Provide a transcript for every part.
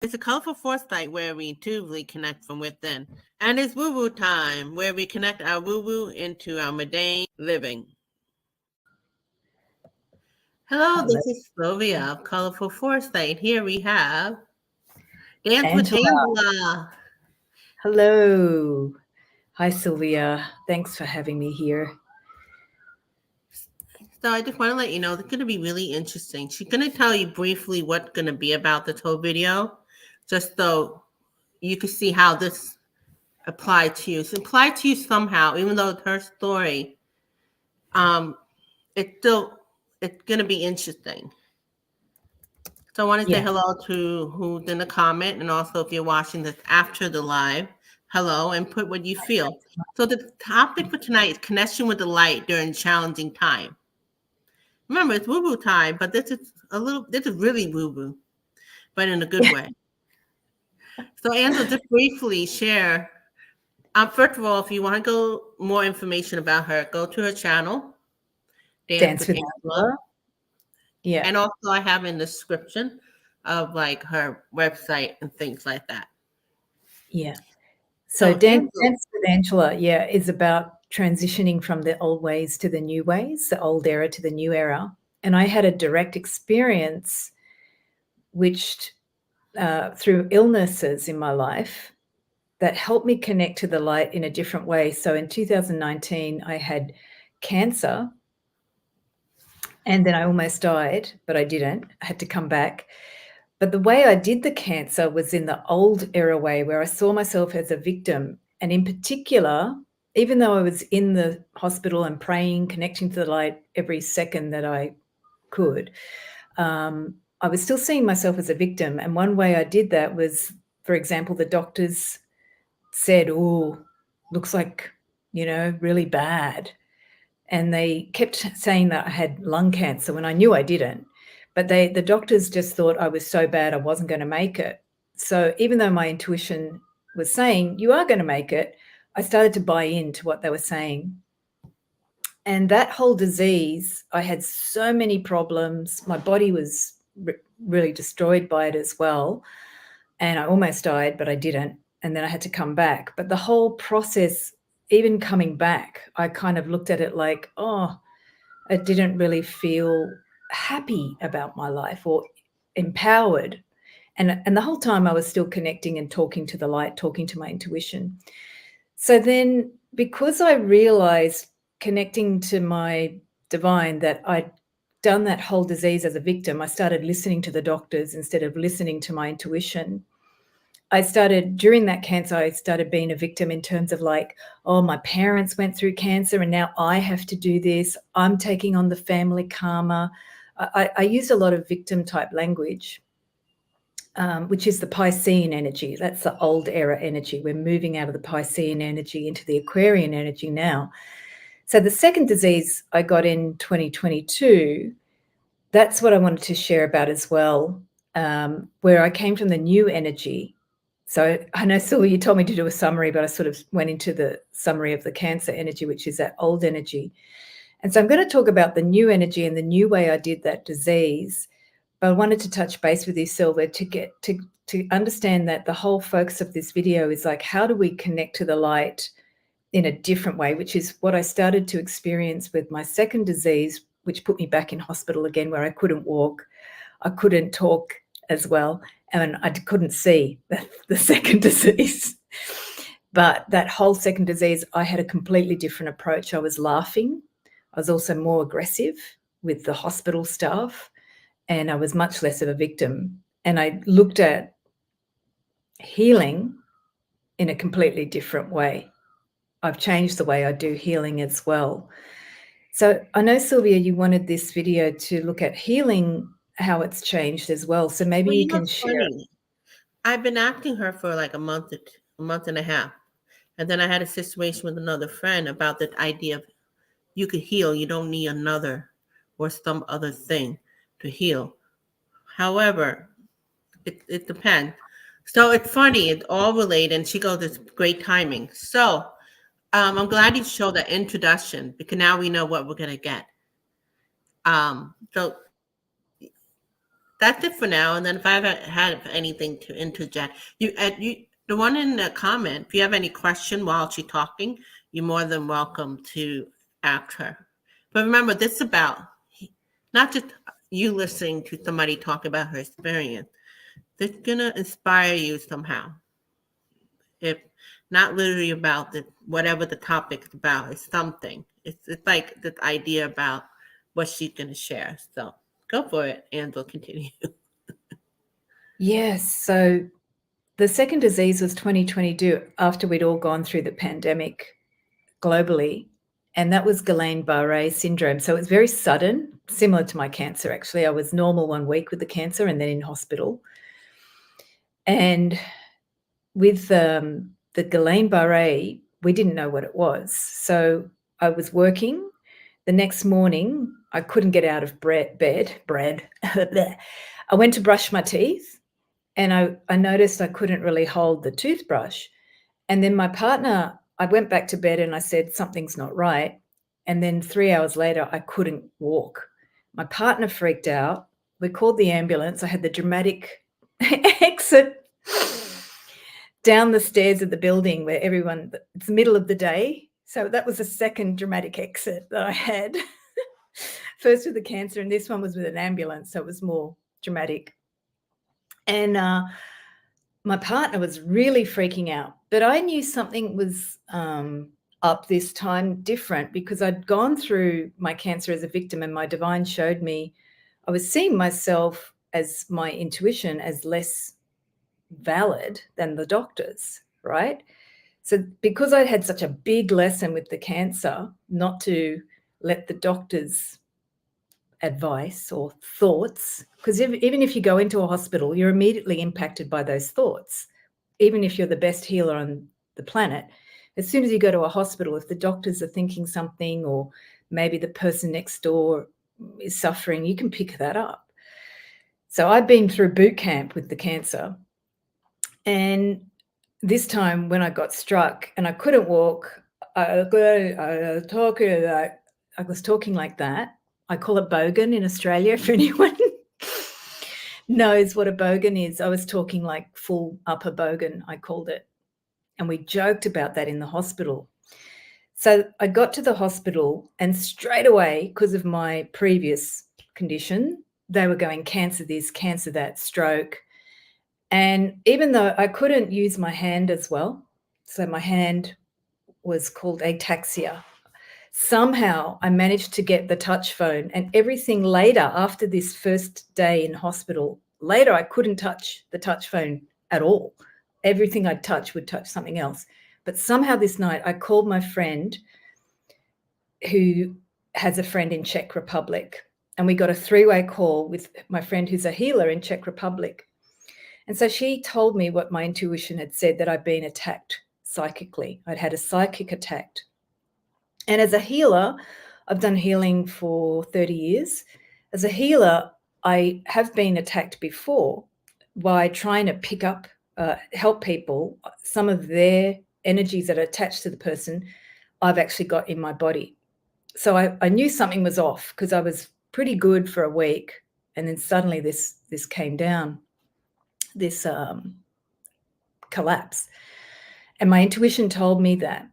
It's a colorful foresight where we intuitively connect from within. And it's woo woo time where we connect our woo woo into our mundane living. Hello, Hello, this is Sylvia of Colorful Foresight. Here we have Dance with Angela. Angela. Hello. Hi, Sylvia. Thanks for having me here. So I just want to let you know it's going to be really interesting. She's going to tell you briefly what's going to be about this whole video, just so you can see how this applied to you. It's applied to you somehow, even though it's her story. Um, it's going to be interesting. So I want to say Yeah. hello to who's in the comment, and also if you're watching this after the live, hello, and put what you feel. So the topic for tonight is connection with the light during challenging time. Remember, it's woo woo time, but this is really woo woo, but in a good way. So Angela, just briefly share. First of all, if you want to go more information about her, go to her channel, Dance Dance with with Angela, Angela. Yeah. and also I have in the description of like her website and things like that. Yeah. So So Angela, Dance with Angela, yeah, is about transitioning from the old ways to the new ways, the old era to the new era. And I had a direct experience, which through illnesses in my life, that helped me connect to the light in a different way. So in 2019, I had cancer. And then I almost died, but I didn't. I had to come back. But the way I did the cancer was in the old era way where I saw myself as a victim. And in particular, even though I was in the hospital and praying, connecting to the light every second that I could, I was still seeing myself as a victim. And one way I did that was, for example, the doctors said, "Oh, looks like, really bad." And they kept saying that I had lung cancer when I knew I didn't. But the doctors just thought I was so bad I wasn't going to make it. So even though my intuition was saying you are going to make it, I started to buy into what they were saying. And that whole disease, I had so many problems. My body was really destroyed by it as well. And I almost died, but I didn't. And then I had to come back. But the whole process, even coming back, I kind of looked at it like, oh, I didn't really feel happy about my life or empowered. And the whole time I was still connecting and talking to the light, talking to my intuition. So then, because I realized connecting to my divine that I'd done that whole disease as a victim, I started listening to the doctors instead of listening to my intuition. During that cancer, I started being a victim in terms of like, oh, my parents went through cancer and now I have to do this. I'm taking on the family karma. I used a lot of victim type language, which is the Piscean energy. That's the old era energy. We're moving out of the Piscean energy into the Aquarian energy now. So the second disease I got in 2022, that's what I wanted to share about as well, where I came from the new energy. So I know, Sylvia, you told me to do a summary, but I sort of went into the summary of the Cancer energy, which is that old energy. And so I'm going to talk about the new energy and the new way I did that disease. But I wanted to touch base with you, Sylvia, to get to understand that the whole focus of this video is like, how do we connect to the light in a different way, which is what I started to experience with my second disease, which put me back in hospital again, where I couldn't walk, I couldn't talk as well, and I couldn't see the second disease. But that whole second disease, I had a completely different approach. I was laughing. I was also more aggressive with the hospital staff, and I was much less of a victim. And I looked at healing in a completely different way. I've changed the way I do healing as well. So I know, Sylvia, you wanted this video to look at healing, how it's changed as well. So maybe well, you you know, can it's share. funny. I've been asking her for like a month and a half, and then I had a situation with another friend about the idea of you could heal. You don't need another or some other thing to heal. However, it depends. So it's funny. It's all related, and she goes, "It's great timing." So I'm glad you showed that introduction because now we know what we're gonna get. So that's it for now. And then if I have anything to interject, the one in the comment, if you have any question while she's talking, you're more than welcome to ask her. But remember, this is about not just you listening to somebody talk about her experience. It's gonna inspire you somehow. If not literally about whatever the topic is about, it's something. It's like this idea about what she's gonna share. So go for it, and we'll continue. Yes. So the second disease was 2022 after we'd all gone through the pandemic globally. And that was Guillain-Barré syndrome. So it was very sudden, similar to my cancer, actually. I was normal 1 week with the cancer and then in hospital. And with the Guillain-Barré, we didn't know what it was. So I was working. The next morning, I couldn't get out of bed. I went to brush my teeth and I noticed I couldn't really hold the toothbrush. And then my partner, I went back to bed and I said, something's not right. And then 3 hours later, I couldn't walk. My partner freaked out. We called the ambulance. I had the dramatic exit down the stairs of the building where it's the middle of the day. So that was the second dramatic exit that I had. First with the cancer, and this one was with an ambulance. So it was more dramatic. And my partner was really freaking out, but I knew something was up this time, different, because I'd gone through my cancer as a victim, and my divine showed me I was seeing myself as my intuition as less valid than the doctors, right? So because I had such a big lesson with the cancer, not to let the doctors' advice or thoughts, because even if you go into a hospital, you're immediately impacted by those thoughts. Even if you're the best healer on the planet, as soon as you go to a hospital, if the doctors are thinking something, or maybe the person next door is suffering, you can pick that up. So I've been through boot camp with the cancer. And this time when I got struck and I couldn't walk, I was talking like that. I call it bogan in Australia, if anyone knows what a bogan is. I was talking like full upper bogan, I called it. And we joked about that in the hospital. So I got to the hospital, and straight away, because of my previous condition, they were going cancer this, cancer that, stroke. And even though I couldn't use my hand as well, so my hand was called ataxia, somehow I managed to get the touch phone, and everything later, after this first day in hospital, later I couldn't touch the touch phone at all. Everything I'd touch would touch something else. But somehow this night I called my friend who has a friend in Czech Republic, and we got a 3-way call with my friend who's a healer in Czech Republic. And so she told me what my intuition had said, that I'd been attacked psychically. I'd had a psychic attack. And as a healer, I've done healing for 30 years. As a healer, I have been attacked before by trying to pick up, help people. Some of their energies that are attached to the person, I've actually got in my body. So I knew something was off, because I was pretty good for a week. And then suddenly this came down, this collapse. And my intuition told me that.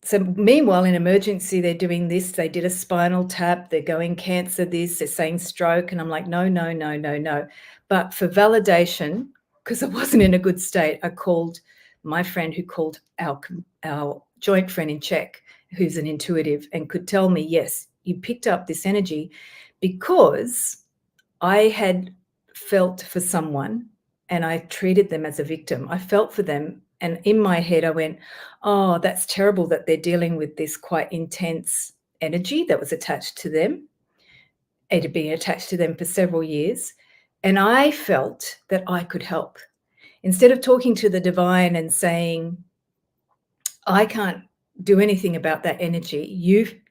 So meanwhile, in emergency, they're doing this. They did a spinal tap. They're going cancer this. They're saying stroke. And I'm like, no, no, no, no, no. But for validation, because I wasn't in a good state, I called my friend who called our joint friend in Czech, who's an intuitive, and could tell me, yes, you picked up this energy, because I had felt for someone and I treated them as a victim. I felt for them. And in my head, I went, oh, that's terrible that they're dealing with this quite intense energy that was attached to them. It had been attached to them for several years. And I felt that I could help. Instead of talking to the divine and saying, I can't do anything about that energy,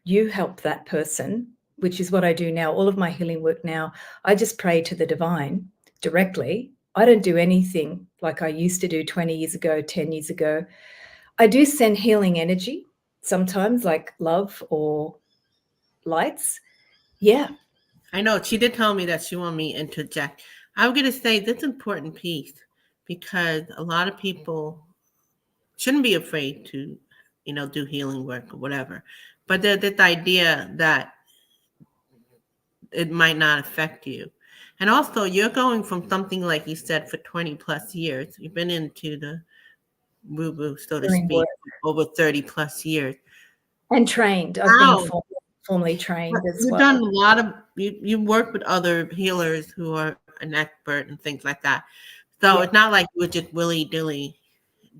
you help that person, which is what I do now. All of my healing work now, I just pray to the divine directly. I don't do anything like I used to do 20 years ago, 10 years ago. I do send healing energy sometimes, like love or lights. Yeah. I know she did tell me that she wanted me to interject. I'm going to say this important piece because a lot of people shouldn't be afraid to, do healing work or whatever. But there's this idea that it might not affect you. And also, you're going from something like you said for 20 plus years. You've been into the woo woo, so to Doing speak, work. over 30 plus years. And trained. I've been Wow. formally trained as You've well. done a lot of, you work with other healers who are an expert and things like that. So Yeah. it's not like we're just willy dilly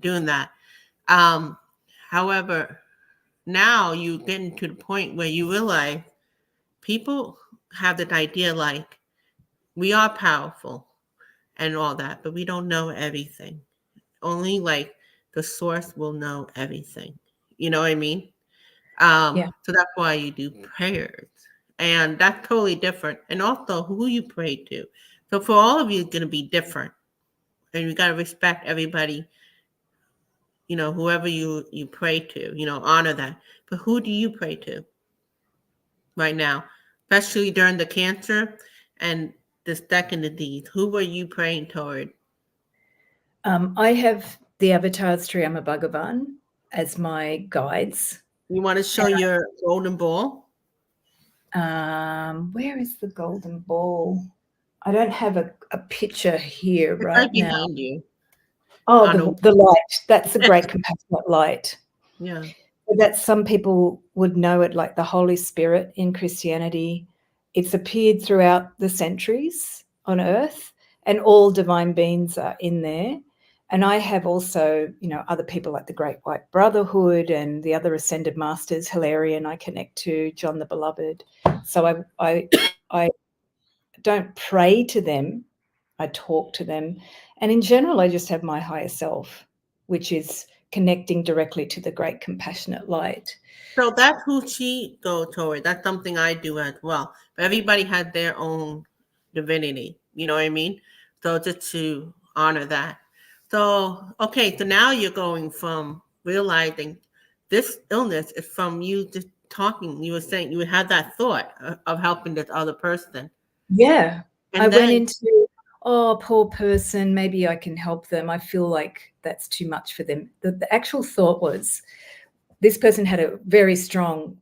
doing that. Um, However, now you getting to the point where you realize people have that idea like we are powerful and all that, but we don't know everything. Only like the source will know everything. You know what I mean? Yeah. So that's why you do prayers. And that's totally different. And also who you pray to. So for all of you, it's going to be different. And you got to respect everybody, whoever you pray to, honor that. But who do you pray to right now? Especially during the cancer and the second disease. Who were you praying toward? I have the avatars Triyama Bhagavan as my guides. You want to show your golden ball? Where is the golden ball? I don't have a picture here It's right right now. behind you. Oh, the light. That's the great compassionate light. Yeah. That some people would know it like the Holy Spirit in Christianity. It's appeared throughout the centuries on earth, and all divine beings are in there. And I have also, other people like the Great White Brotherhood and the other ascended masters, Hilarion, I connect to, John the Beloved. So I don't pray to them, I talk to them. And in general, I just have my higher self, which is connecting directly to the great compassionate light. So that's who she go toward. That's something I do as well. But everybody has their own divinity. You know what I mean? So just to honor that. So okay, so now you're going from realizing this illness is from you just talking. You were saying you had that thought of helping this other person. Yeah. I And went then into, oh, poor person, maybe I can help them. I feel like that's too much for them. The actual thought was this person had a very strong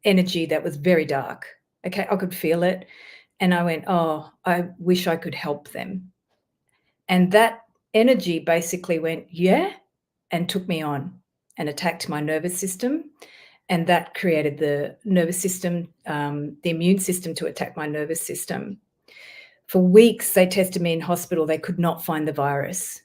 energy that was very dark. Okay, I could feel it. And I went, oh, I wish I could help them. And that energy basically went, yeah, and took me on and attacked my nervous system. And that created the nervous system, the immune system to attack my nervous system. For weeks, they tested me in hospital. They could not find the virus.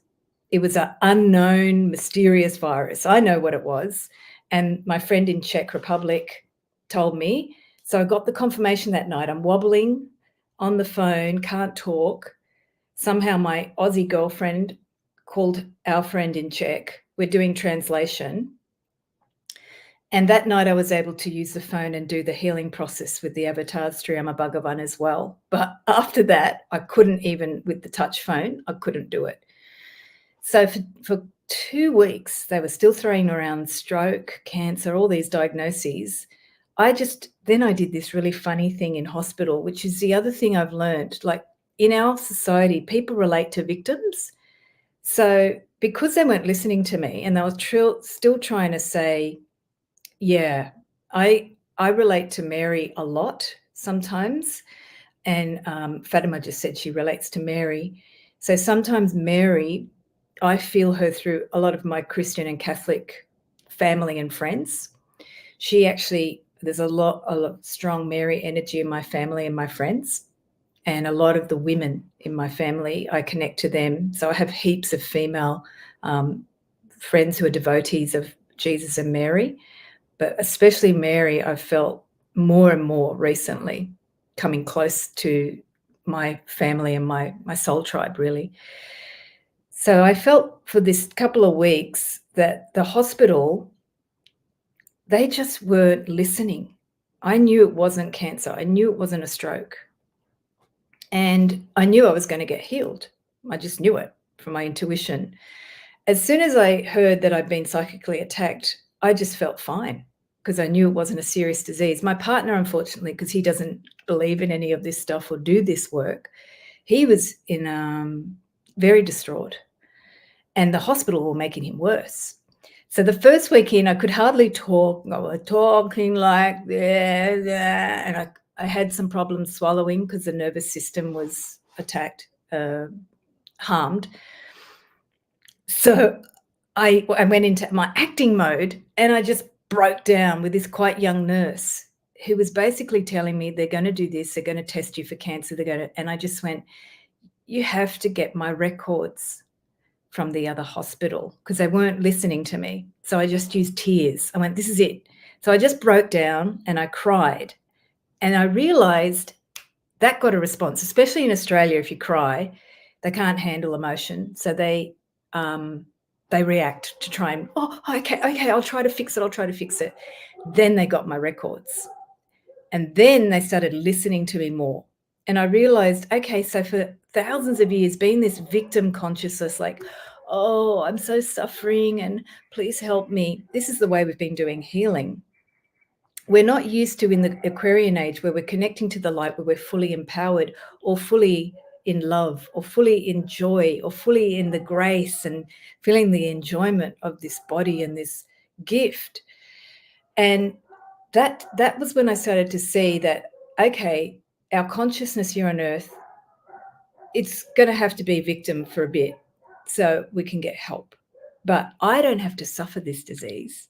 It was an unknown, mysterious virus. I know what it was. And my friend in Czech Republic told me. So I got the confirmation that night. I'm wobbling on the phone, can't talk. Somehow my Aussie girlfriend called our friend in Czech. We're doing translation. And that night I was able to use the phone and do the healing process with the avatars Triyama Bhagavan as well. But after that, I couldn't even, with the touch phone, I couldn't do it. So for 2 weeks, they were still throwing around stroke, cancer, all these diagnoses. Then I did this really funny thing in hospital, which is the other thing I've learned. Like in our society, people relate to victims. So because they weren't listening to me and they were still trying to say, yeah, I relate to Mary a lot sometimes. And Fatima just said she relates to Mary. So sometimes Mary, I feel her through a lot of my Christian and Catholic family and friends. There's a lot of strong Mary energy in my family and my friends. And a lot of the women in my family, I connect to them. So I have heaps of female friends who are devotees of Jesus and Mary. But especially Mary, I've felt more and more recently coming close to my family and my soul tribe, really. So I felt for this couple of weeks that the hospital, they just weren't listening. I knew it wasn't cancer. I knew it wasn't a stroke. And I knew I was going to get healed. I just knew it from my intuition. As soon as I heard that I'd been psychically attacked, I just felt fine because I knew it wasn't a serious disease. My partner, unfortunately, because he doesn't believe in any of this stuff or do this work, He was in very distraught, and the hospital were making him worse. So the first week in, I could hardly talk. I was talking like this, and I had some problems swallowing because the nervous system was attacked, harmed. So I went into my acting mode, and I just broke down with this quite young nurse who was basically telling me, they're going to do this, they're going to test you for cancer, and I just went, you have to get my records from the other hospital, because they weren't listening to me. So I just used tears. I went, this is it. So I just broke down and I cried. And I realized that got a response, especially in Australia. If you cry, they can't handle emotion. So they react to try and, oh, okay, I'll try to fix it. Then they got my records. And then they started listening to me more. And I realized, okay, so for thousands of years, being this victim consciousness, like, oh, I'm so suffering and please help me. This is the way we've been doing healing. We're not used to, in the Aquarian age, where we're connecting to the light, where we're fully empowered or fully in love or fully in joy or fully in the grace and feeling the enjoyment of this body and this gift. And that was when I started to see that, okay, our consciousness here on earth, it's going to have to be victim for a bit so we can get help. But I don't have to suffer this disease.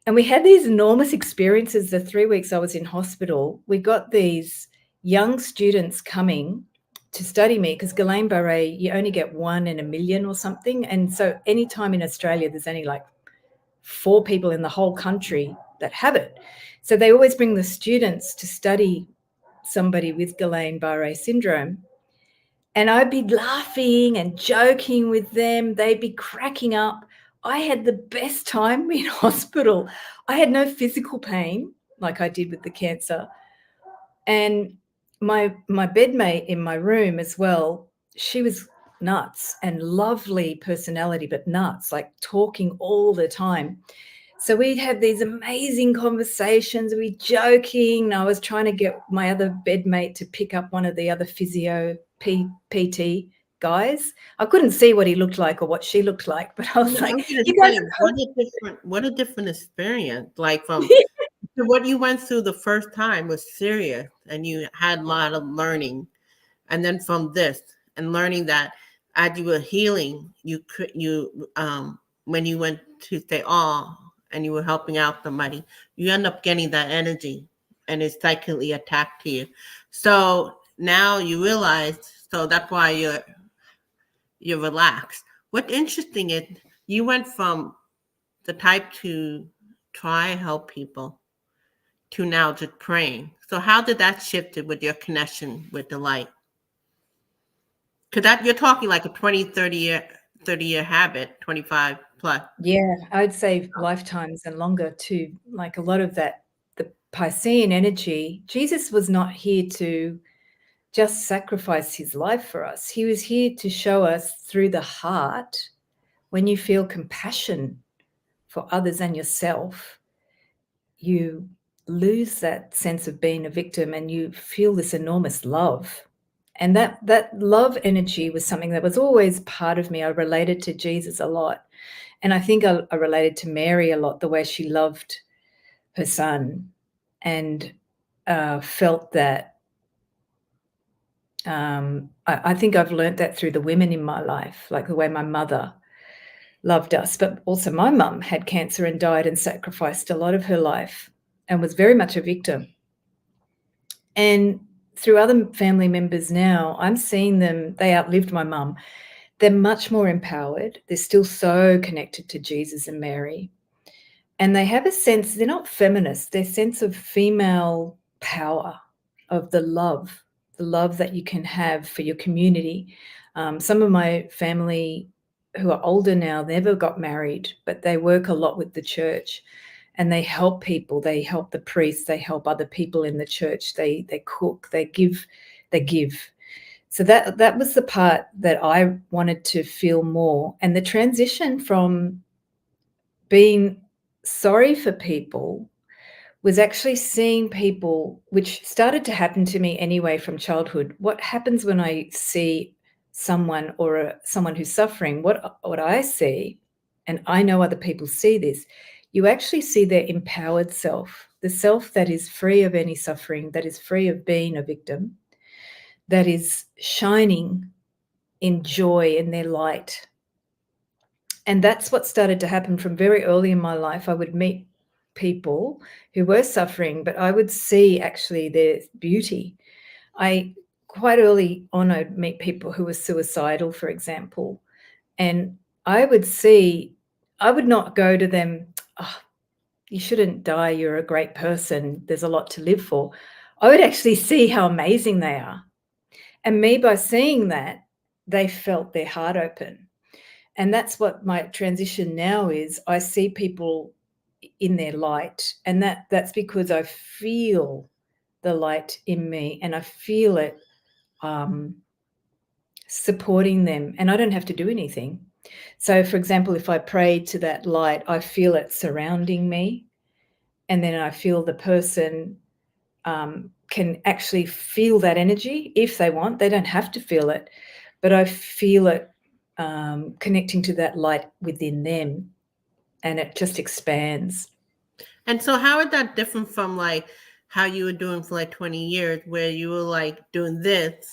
And we had these enormous experiences. The 3 weeks I was in hospital, we got these young students coming to study me, because Guillain-Barré, you only get 1 in a million or something. And so anytime in Australia, there's only like 4 people in the whole country that have it. So they always bring the students to study somebody with Guillain-Barré syndrome. And I'd be laughing and joking with them. They'd be cracking up. I had the best time in hospital. I had no physical pain like I did with the cancer. And my bedmate in my room as well, she was nuts and lovely personality, but nuts, like talking all the time. So we'd have these amazing conversations, we'd be joking. I was trying to get my other bedmate to pick up one of the other physio PT guys. I couldn't see what he looked like or what she looked like, but I was like, you guys what a different experience. Like from what you went through the first time was serious, and you had a lot of learning. And then from this and learning that as you were healing, when you went to say, oh, and you were helping out somebody, you end up getting that energy and it's psychically attacked to you. So now you realize, so that's why you're relaxed. What's interesting is you went from the type to try help people to now just praying. So how did that shift with your connection with the light? Because that you're talking like a 20, 30-year habit, 25 plus. Yeah, I'd say lifetimes and longer too. Like a lot of that, the Piscean energy, Jesus was not here to just sacrifice his life for us. He was here to show us through the heart, when you feel compassion for others and yourself, you lose that sense of being a victim and you feel this enormous love. And that love energy was something that was always part of me. I related to Jesus a lot. And I think I related to Mary a lot, the way she loved her son, and felt that. I think I've learned that through the women in my life, like the way my mother loved us. But also my mum had cancer and died and sacrificed a lot of her life and was very much a victim. And through other family members now, I'm seeing them, they outlived my mum. They're much more empowered. They're still so connected to Jesus and Mary. And they have a sense, they're not feminist, their sense of female power, of the love that you can have for your community. Some of my family who are older now never got married, but they work a lot with the church. And they help people, they help the priests, they help other people in the church, they cook, they give. So that was the part that I wanted to feel more. And the transition from being sorry for people was actually seeing people, which started to happen to me anyway from childhood. What happens when I see someone or someone who's suffering, what I see, and I know other people see this, you actually see their empowered self, the self that is free of any suffering, that is free of being a victim, that is shining in joy in their light. And that's what started to happen from very early in my life. I would meet people who were suffering, but I would see actually their beauty. I quite early on, I'd meet people who were suicidal, for example, and I would see, I would not go to them, oh, you shouldn't die, you're a great person, there's a lot to live for. I would actually see how amazing they are. And me, by seeing that, they felt their heart open. And that's what my transition now is. I see people in their light, and that's because I feel the light in me, and I feel it supporting them, and I don't have to do anything. So, for example, if I pray to that light, I feel it surrounding me, and then I feel the person can actually feel that energy if they want. They don't have to feel it, but I feel it connecting to that light within them, and it just expands. And so how is that different from like how you were doing for like 20 years where you were like doing this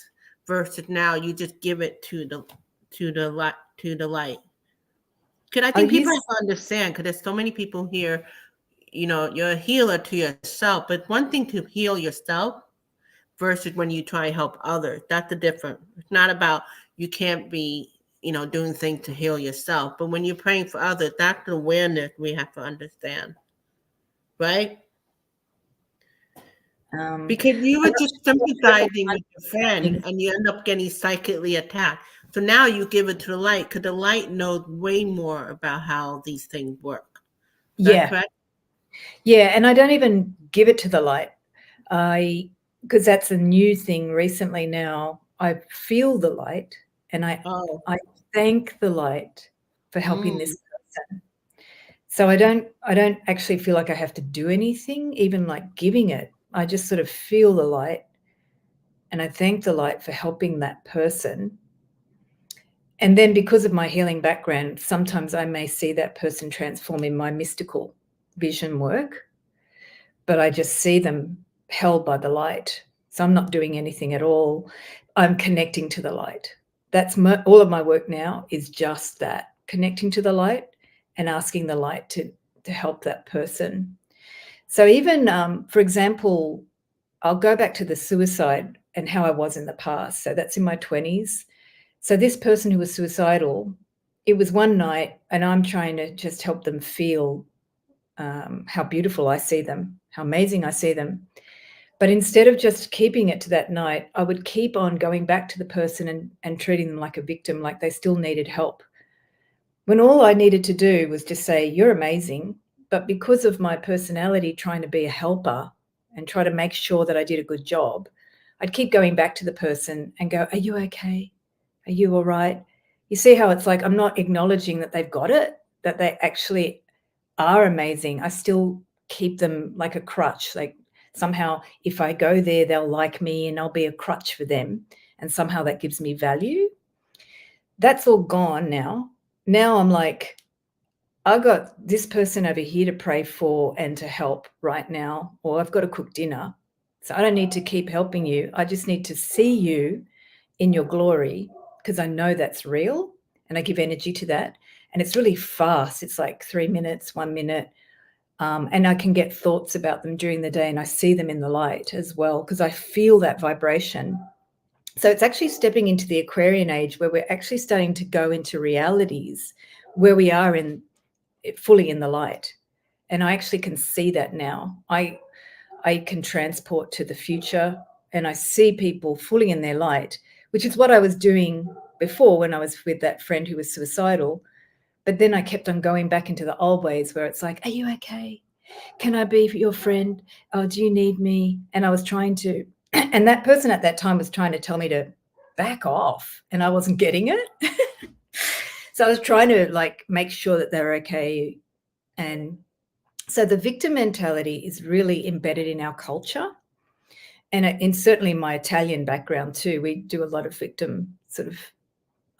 versus now you just give it to the light? Because I I think people use have to understand because there's so many people here, you're a healer to yourself, but one thing to heal yourself versus when you try and help others. That's the difference. It's not about you can't be, doing things to heal yourself, but when you're praying for others, that's the awareness we have to understand, right? Because you I'm were not just sure if sympathizing I'm with your friend understanding. and you end up getting psychically attacked. So now you give it to the light because the light knows way more about how these things work. Is that Yeah, correct? yeah, and I don't even give it to the light. Because that's a new thing recently now. I feel the light, and Oh, I thank the light for helping mm. this person. So I don't actually feel like I have to do anything, even like giving it. I just sort of feel the light, and I thank the light for helping that person. And then because of my healing background, sometimes I may see that person transform in my mystical vision work, but I just see them held by the light. So I'm not doing anything at all. I'm connecting to the light. That's all of my work now is just that, connecting to the light and asking the light to help that person. So even, for example, I'll go back to the suicide and how I was in the past. So that's in my 20s. So this person who was suicidal, it was one night, and I'm trying to just help them feel how beautiful I see them, how amazing I see them. But instead of just keeping it to that night, I would keep on going back to the person and treating them like a victim, like they still needed help. When all I needed to do was just say, you're amazing. But because of my personality trying to be a helper and try to make sure that I did a good job, I'd keep going back to the person and go, are you okay? Are you all right? You see how it's like I'm not acknowledging that they've got it, that they actually are amazing. I still keep them like a crutch. Like somehow if I go there, they'll like me and I'll be a crutch for them. And somehow that gives me value. That's all gone now. Now I'm like, I got this person over here to pray for and to help right now, or I've got to cook dinner. So I don't need to keep helping you. I just need to see you in your glory because I know that's real and I give energy to that. And it's really fast. It's like 3 minutes, 1 minute. And I can get thoughts about them during the day and I see them in the light as well because I feel that vibration. So it's actually stepping into the Aquarian age where we're actually starting to go into realities where we are fully in the light. And I actually can see that now. I can transport to the future and I see people fully in their light, which is what I was doing before when I was with that friend who was suicidal. But then I kept on going back into the old ways where it's like, are you okay? Can I be your friend? Oh, do you need me? And I was trying to, and that person at that time was trying to tell me to back off and I wasn't getting it. So I was trying to like make sure that they're okay. And So the victim mentality is really embedded in our culture. And in certainly my Italian background too, we do a lot of victim sort of,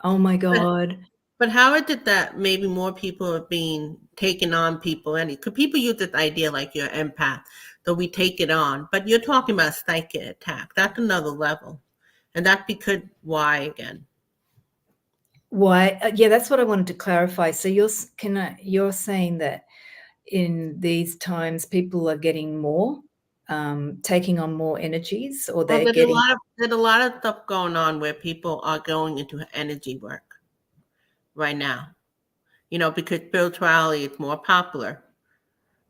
oh my God. But how is it that maybe more people are being taken on people? And could people use this idea like you're empath, so we take it on? But you're talking about psychic attack. That's another level, and that's because why again? Why? Yeah, that's what I wanted to clarify. So you're saying that in these times, people are getting more, taking on more energies, or Well, they're getting. there's a lot of stuff going on where people are going into energy work right now. Because spirituality is more popular.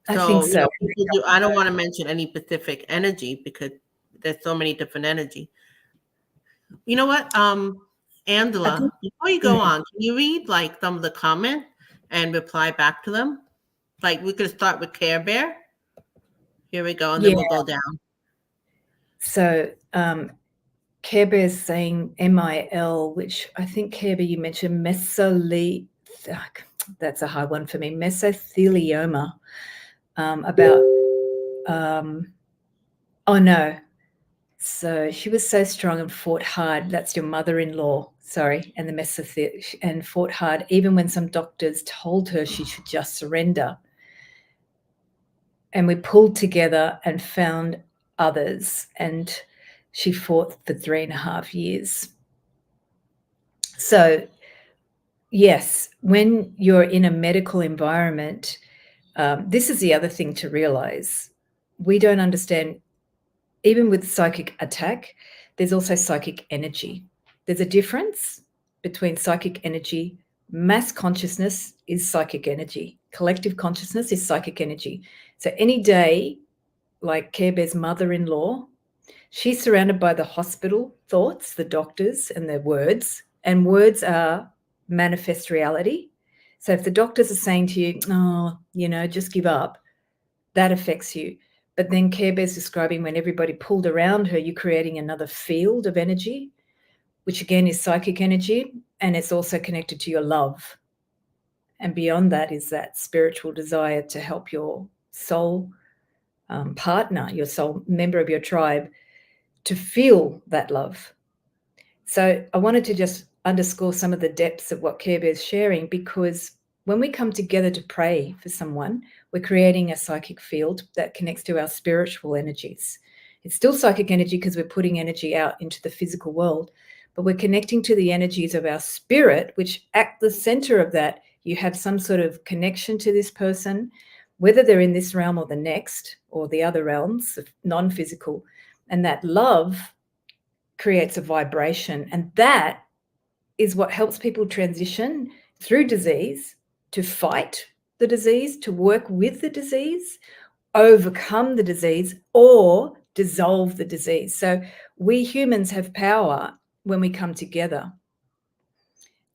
I think So, so. people do. I don't want to mention any specific energy because there's so many different energy. You know what, I think. Angela, before you Mm, go on, can you read like some of the comments and reply back to them? Like we could start with Care Bear. Here we go, and then yeah. we'll go down. So Care Bear's saying MIL, which I think Care Bear you mentioned that's a hard one for me. Mesothelioma. About oh no. So she was so strong and fought hard. That's your mother-in-law, sorry, and and fought hard even when some doctors told her she should just surrender. And we pulled together and found others, and she fought for 3.5 years. So yes, when you're in a medical environment, this is the other thing to realize. We don't understand, even with psychic attack, there's also psychic energy. There's a difference between psychic energy. Mass consciousness is psychic energy. Collective consciousness is psychic energy. So any day, like Care Bear's mother-in-law, she's surrounded by the hospital thoughts, the doctors, and their words. And words are manifest reality. So if the doctors are saying to you, oh, just give up, that affects you. But then Care Bear's describing when everybody pulled around her, you're creating another field of energy, which again is psychic energy, and it's also connected to your love. And beyond that is that spiritual desire to help your soul partner, your soul member of your tribe, to feel that love. So I wanted to just underscore some of the depths of what Care Bear's sharing, because when we come together to pray for someone, we're creating a psychic field that connects to our spiritual energies. It's still psychic energy because we're putting energy out into the physical world, but we're connecting to the energies of our spirit, which at the center of that, you have some sort of connection to this person, whether they're in this realm or the next, or the other realms of non-physical. And that love creates a vibration. And that is what helps people transition through disease, to fight the disease, to work with the disease, overcome the disease, or dissolve the disease. So we humans have power when we come together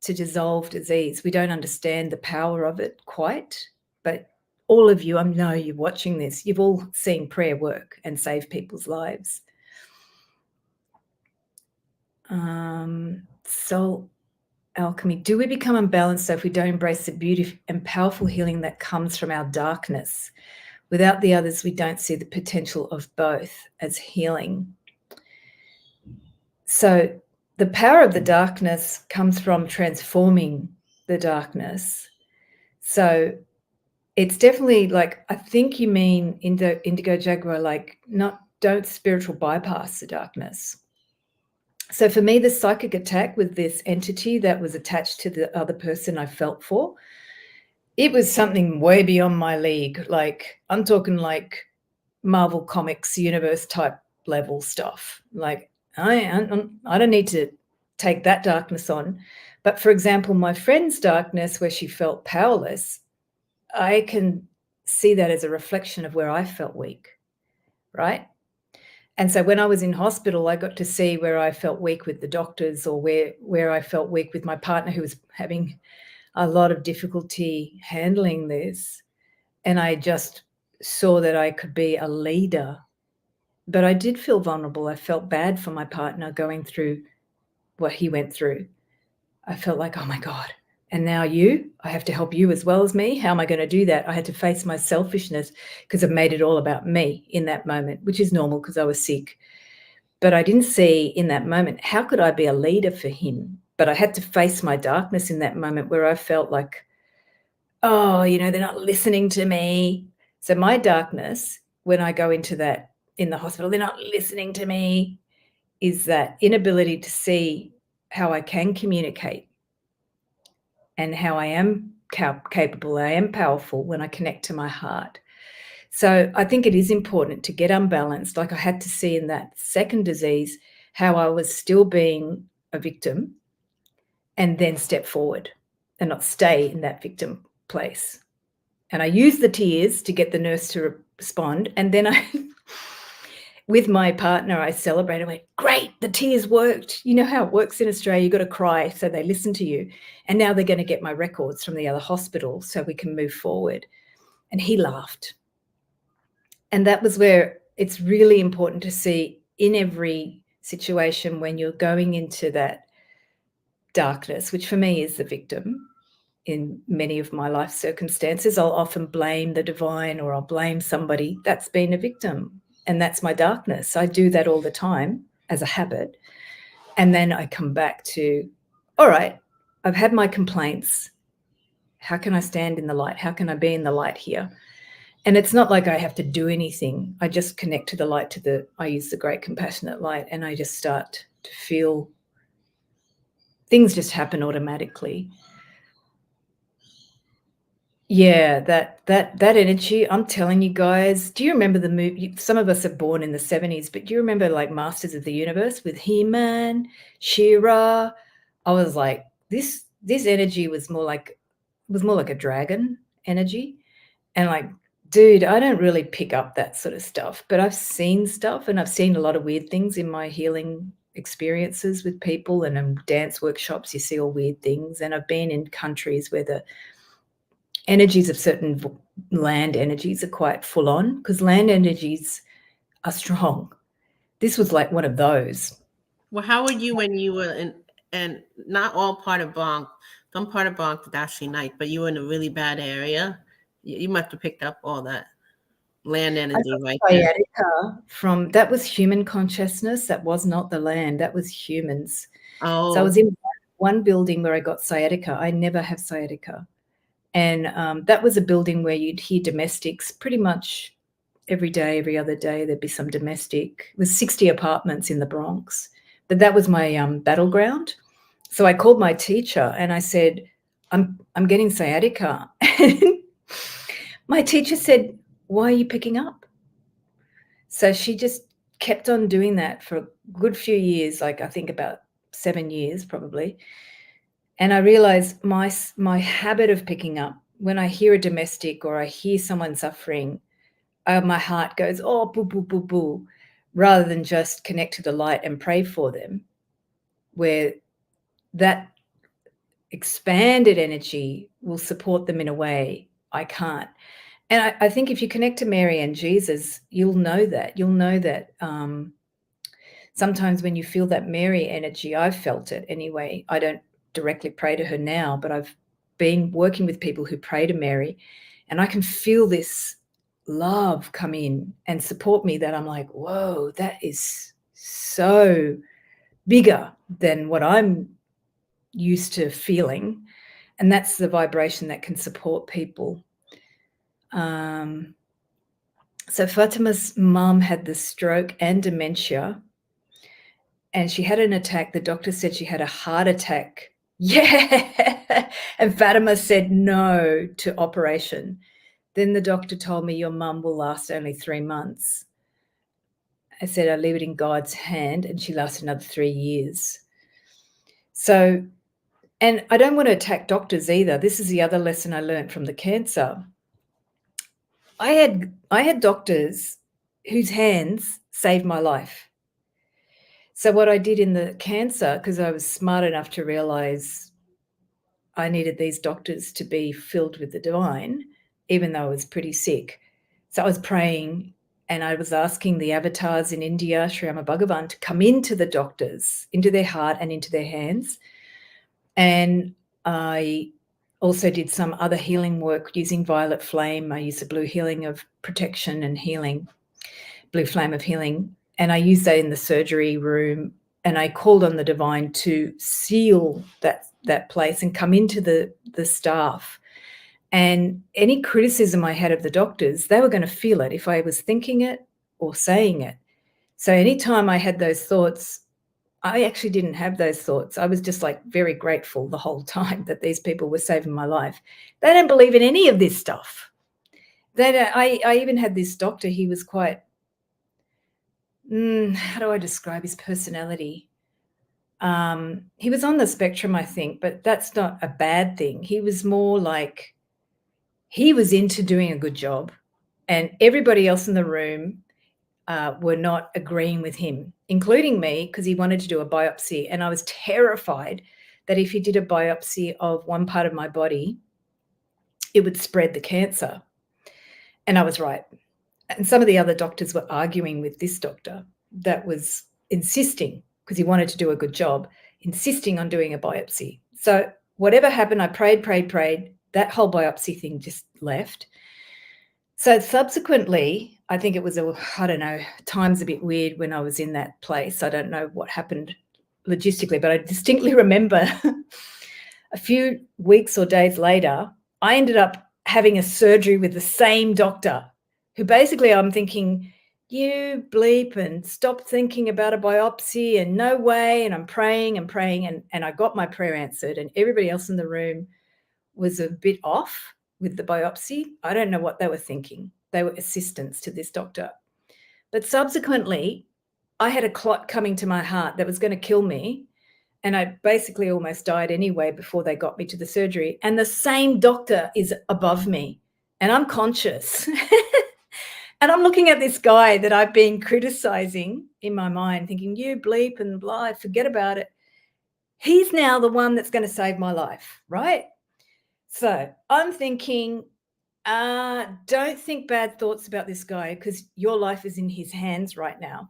to dissolve disease. We don't understand the power of it quite, but all of you, I know you're watching this, you've all seen prayer work and save people's lives. Soul alchemy. Do we become unbalanced if we don't embrace the beauty and powerful healing that comes from our darkness? Without the others, we don't see the potential of both as healing. So the power of the darkness comes from transforming the darkness. So it's definitely like, I think you mean Indigo Jaguar, like don't spiritual bypass the darkness. So for me, the psychic attack with this entity that was attached to the other person I felt for, it was something way beyond my league. Like I'm talking like Marvel Comics universe type level stuff. Like I don't need to take that darkness on. But for example, my friend's darkness where she felt powerless, I can see that as a reflection of where I felt weak, right? And so when I was in hospital, I got to see where I felt weak with the doctors, or where I felt weak with my partner who was having a lot of difficulty handling this. And I just saw that I could be a leader. But I did feel vulnerable. I felt bad for my partner going through what he went through. I felt like, oh my God, And now I have to help you as well as me. How am I going to do that? I had to face my selfishness because I've made it all about me in that moment, which is normal because I was sick. But I didn't see in that moment, how could I be a leader for him? But I had to face my darkness in that moment where I felt like, oh, they're not listening to me. So my darkness, when I go into that in the hospital, they're not listening to me, is that inability to see how I can communicate and how I am capable, I am powerful when I connect to my heart. So I think it is important to get unbalanced. Like I had to see in that second disease how I was still being a victim and then step forward and not stay in that victim place. And I used the tears to get the nurse to respond. And then with my partner, I celebrated. I went, great, the tears worked. You know how it works in Australia. You've got to cry so they listen to you. And now they're going to get my records from the other hospital so we can move forward. And he laughed. And that was where it's really important to see in every situation when you're going into that darkness, which for me is the victim in many of my life circumstances, I'll often blame the divine or I'll blame somebody that's been a victim. And that's my darkness. I do that all the time as a habit. And then I come back to, all right, I've had my complaints. How can I stand in the light? How can I be in the light here? And it's not like I have to do anything. I just connect to the light, I use the great compassionate light, and I just start to feel things just happen automatically. Yeah, that energy, I'm telling you guys, do you remember the movie? Some of us are born in the 70s, but do you remember like Masters of the Universe with He-Man, She-Ra? I was like, this energy was more like a dragon energy. And like, dude, I don't really pick up that sort of stuff, but I've seen stuff and I've seen a lot of weird things in my healing experiences with people, and in dance workshops, you see all weird things. And I've been in countries where the energies of certain land energies are quite full on because land energies are strong. This was like one of those. Well, how were you when you were in, and not all part of Bronx, some part of Bronx is actually nice, but you were in a really bad area? You must have picked up all that land energy right there. Sciatica that was human consciousness. That was not the land. That was humans. Oh. So I was in one building where I got sciatica. I never have sciatica. And that was a building where you'd hear domestics pretty much every day, every other day. There'd be some domestic. It was 60 apartments in the Bronx. But that was my battleground. So I called my teacher and I said, I'm getting sciatica. My teacher said, why are you picking up? So she just kept on doing that for a good few years, like I think about 7 years probably. And I realized my habit of picking up, when I hear a domestic or I hear someone suffering, my heart goes, oh, boo, boo, boo, boo, rather than just connect to the light and pray for them, where that expanded energy will support them in a way I can't. And I think if you connect to Mary and Jesus, you'll know that. You'll know that sometimes when you feel that Mary energy, I've felt it anyway. I don't directly pray to her now, but I've been working with people who pray to Mary, and I can feel this love come in and support me that I'm like, whoa, that is so bigger than what I'm used to feeling. And that's the vibration that can support people. So Fatima's mum had the stroke and dementia, and she had an attack. The doctor said she had a heart attack. Yeah. And Fatima said no to operation. Then the doctor told me, your mum will last only 3 months. I said, I leave it in God's hand, and she lasted another 3 years. So, and I don't want to attack doctors either. This is the other lesson I learned from the cancer. I had doctors whose hands saved my life. So what I did in the cancer, because I was smart enough to realize I needed these doctors to be filled with the divine, even though I was pretty sick. So I was praying and I was asking the avatars in India, Sri Rama Bhagavan, to come into the doctors, into their heart and into their hands. And I also did some other healing work using violet flame. I used the blue healing of protection and healing, blue flame of healing. And I used that in the surgery room. And I called on the divine to seal that place and come into the staff. And any criticism I had of the doctors, they were going to feel it if I was thinking it or saying it. So anytime I had those thoughts, I actually didn't have those thoughts. I was just like very grateful the whole time that these people were saving my life. They don't believe in any of this stuff. I even had this doctor, he was quite, how do I describe his personality? He was on the spectrum, I think, but that's not a bad thing. He was more like, he was into doing a good job, and everybody else in the room were not agreeing with him, including me, because he wanted to do a biopsy. And I was terrified that if he did a biopsy of one part of my body, it would spread the cancer. And I was right. And some of the other doctors were arguing with this doctor that was insisting, because he wanted to do a good job, insisting on doing a biopsy. So whatever happened, I prayed. That whole biopsy thing just left. So subsequently, I think it was, I don't know, time's a bit weird when I was in that place. I don't know what happened logistically, but I distinctly remember a few weeks or days later, I ended up having a surgery with the same doctor, who basically, I'm thinking, you bleep and stop thinking about a biopsy and no way. And I'm praying and I got my prayer answered, and everybody else in the room was a bit off with the biopsy. I don't know what they were thinking. They were assistants to this doctor. But subsequently, I had a clot coming to my heart that was going to kill me. And I basically almost died anyway before they got me to the surgery. And the same doctor is above me, and I'm conscious. And I'm looking at this guy that I've been criticizing in my mind, thinking, you bleep and blah, forget about it. He's now the one that's going to save my life, right? So I'm thinking, don't think bad thoughts about this guy, because your life is in his hands right now.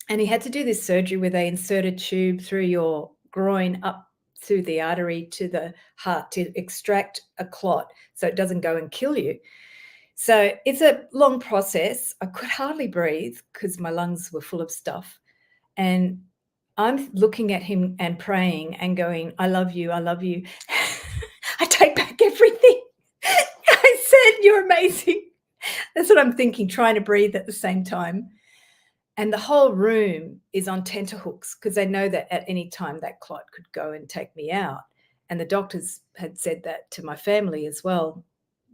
And he had to do this surgery where they insert a tube through your groin up through the artery to the heart to extract a clot so it doesn't go and kill you. So it's a long process. I could hardly breathe because my lungs were full of stuff. And I'm looking at him and praying and going, I love you. I love you. I take back everything. I said, you're amazing. That's what I'm thinking, trying to breathe at the same time. And the whole room is on tenterhooks because they know that at any time that clot could go and take me out. And the doctors had said that to my family as well.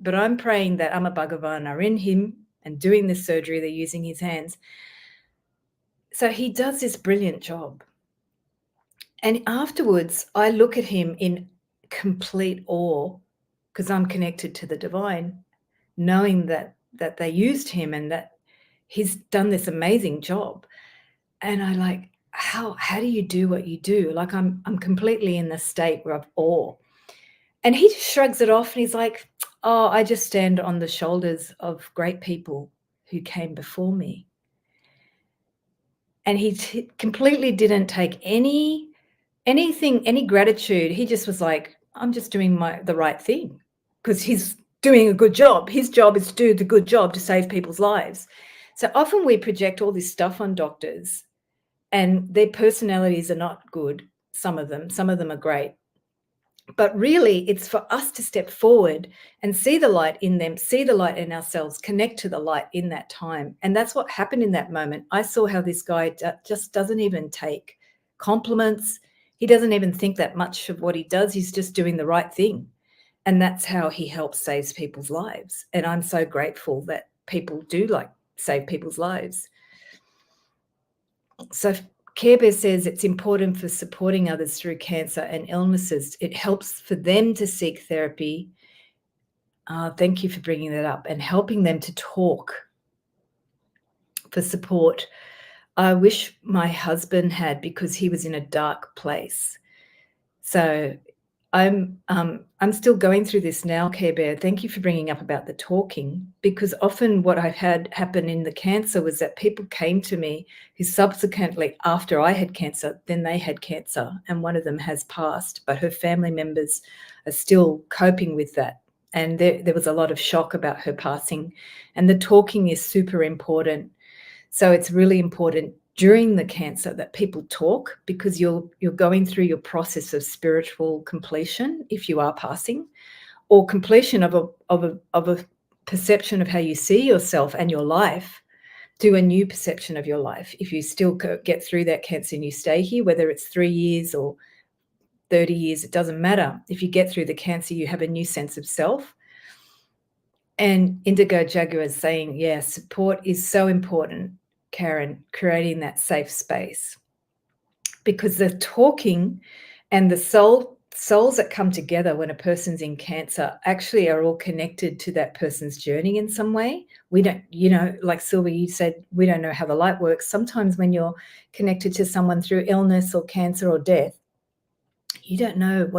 But I'm praying that Amma Bhagavan are in him and doing this surgery. They're using his hands. So he does this brilliant job. And afterwards, I look at him in complete awe because I'm connected to the divine, knowing that they used him and that he's done this amazing job. And I like, how do you do what you do? Like I'm completely in this state of awe. And he just shrugs it off and he's like, oh, I just stand on the shoulders of great people who came before me. And he completely didn't take any gratitude. He just was like, I'm just doing the right thing because he's doing a good job. His job is to do the good job to save people's lives. So often we project all this stuff on doctors and their personalities are not good. Some of them are great. But really, it's for us to step forward and see the light in them, see the light in ourselves, connect to the light in that time. And that's what happened in that moment. I saw how this guy just doesn't even take compliments. He doesn't even think that much of what he does. He's just doing the right thing. And that's how he helps save people's lives. And I'm so grateful that people do save people's lives. So Care Bear says it's important for supporting others through cancer and illnesses. It helps for them to seek therapy. Thank you for bringing that up and helping them to talk for support. I wish my husband had, because he was in a dark place. So I'm still going through this now, Care Bear. Thank you for bringing up about the talking, because often what I've had happen in the cancer was that people came to me who subsequently, after I had cancer, then they had cancer, and one of them has passed, but her family members are still coping with that. And there was a lot of shock about her passing, and the talking is super important. So it's really important during the cancer that people talk, because you're going through your process of spiritual completion if you are passing, or completion of a perception of how you see yourself and your life, to a new perception of your life. If you still get through that cancer and you stay here, whether it's 3 years or 30 years, it doesn't matter. If you get through the cancer, you have a new sense of self. And Indigo Jaguar is saying, yeah, support is so important, Karen, creating that safe space. Because the talking and the souls that come together when a person's in cancer actually are all connected to that person's journey in some way. We don't, like Sylvia, you said, we don't know how the light works. Sometimes when you're connected to someone through illness or cancer or death, you don't know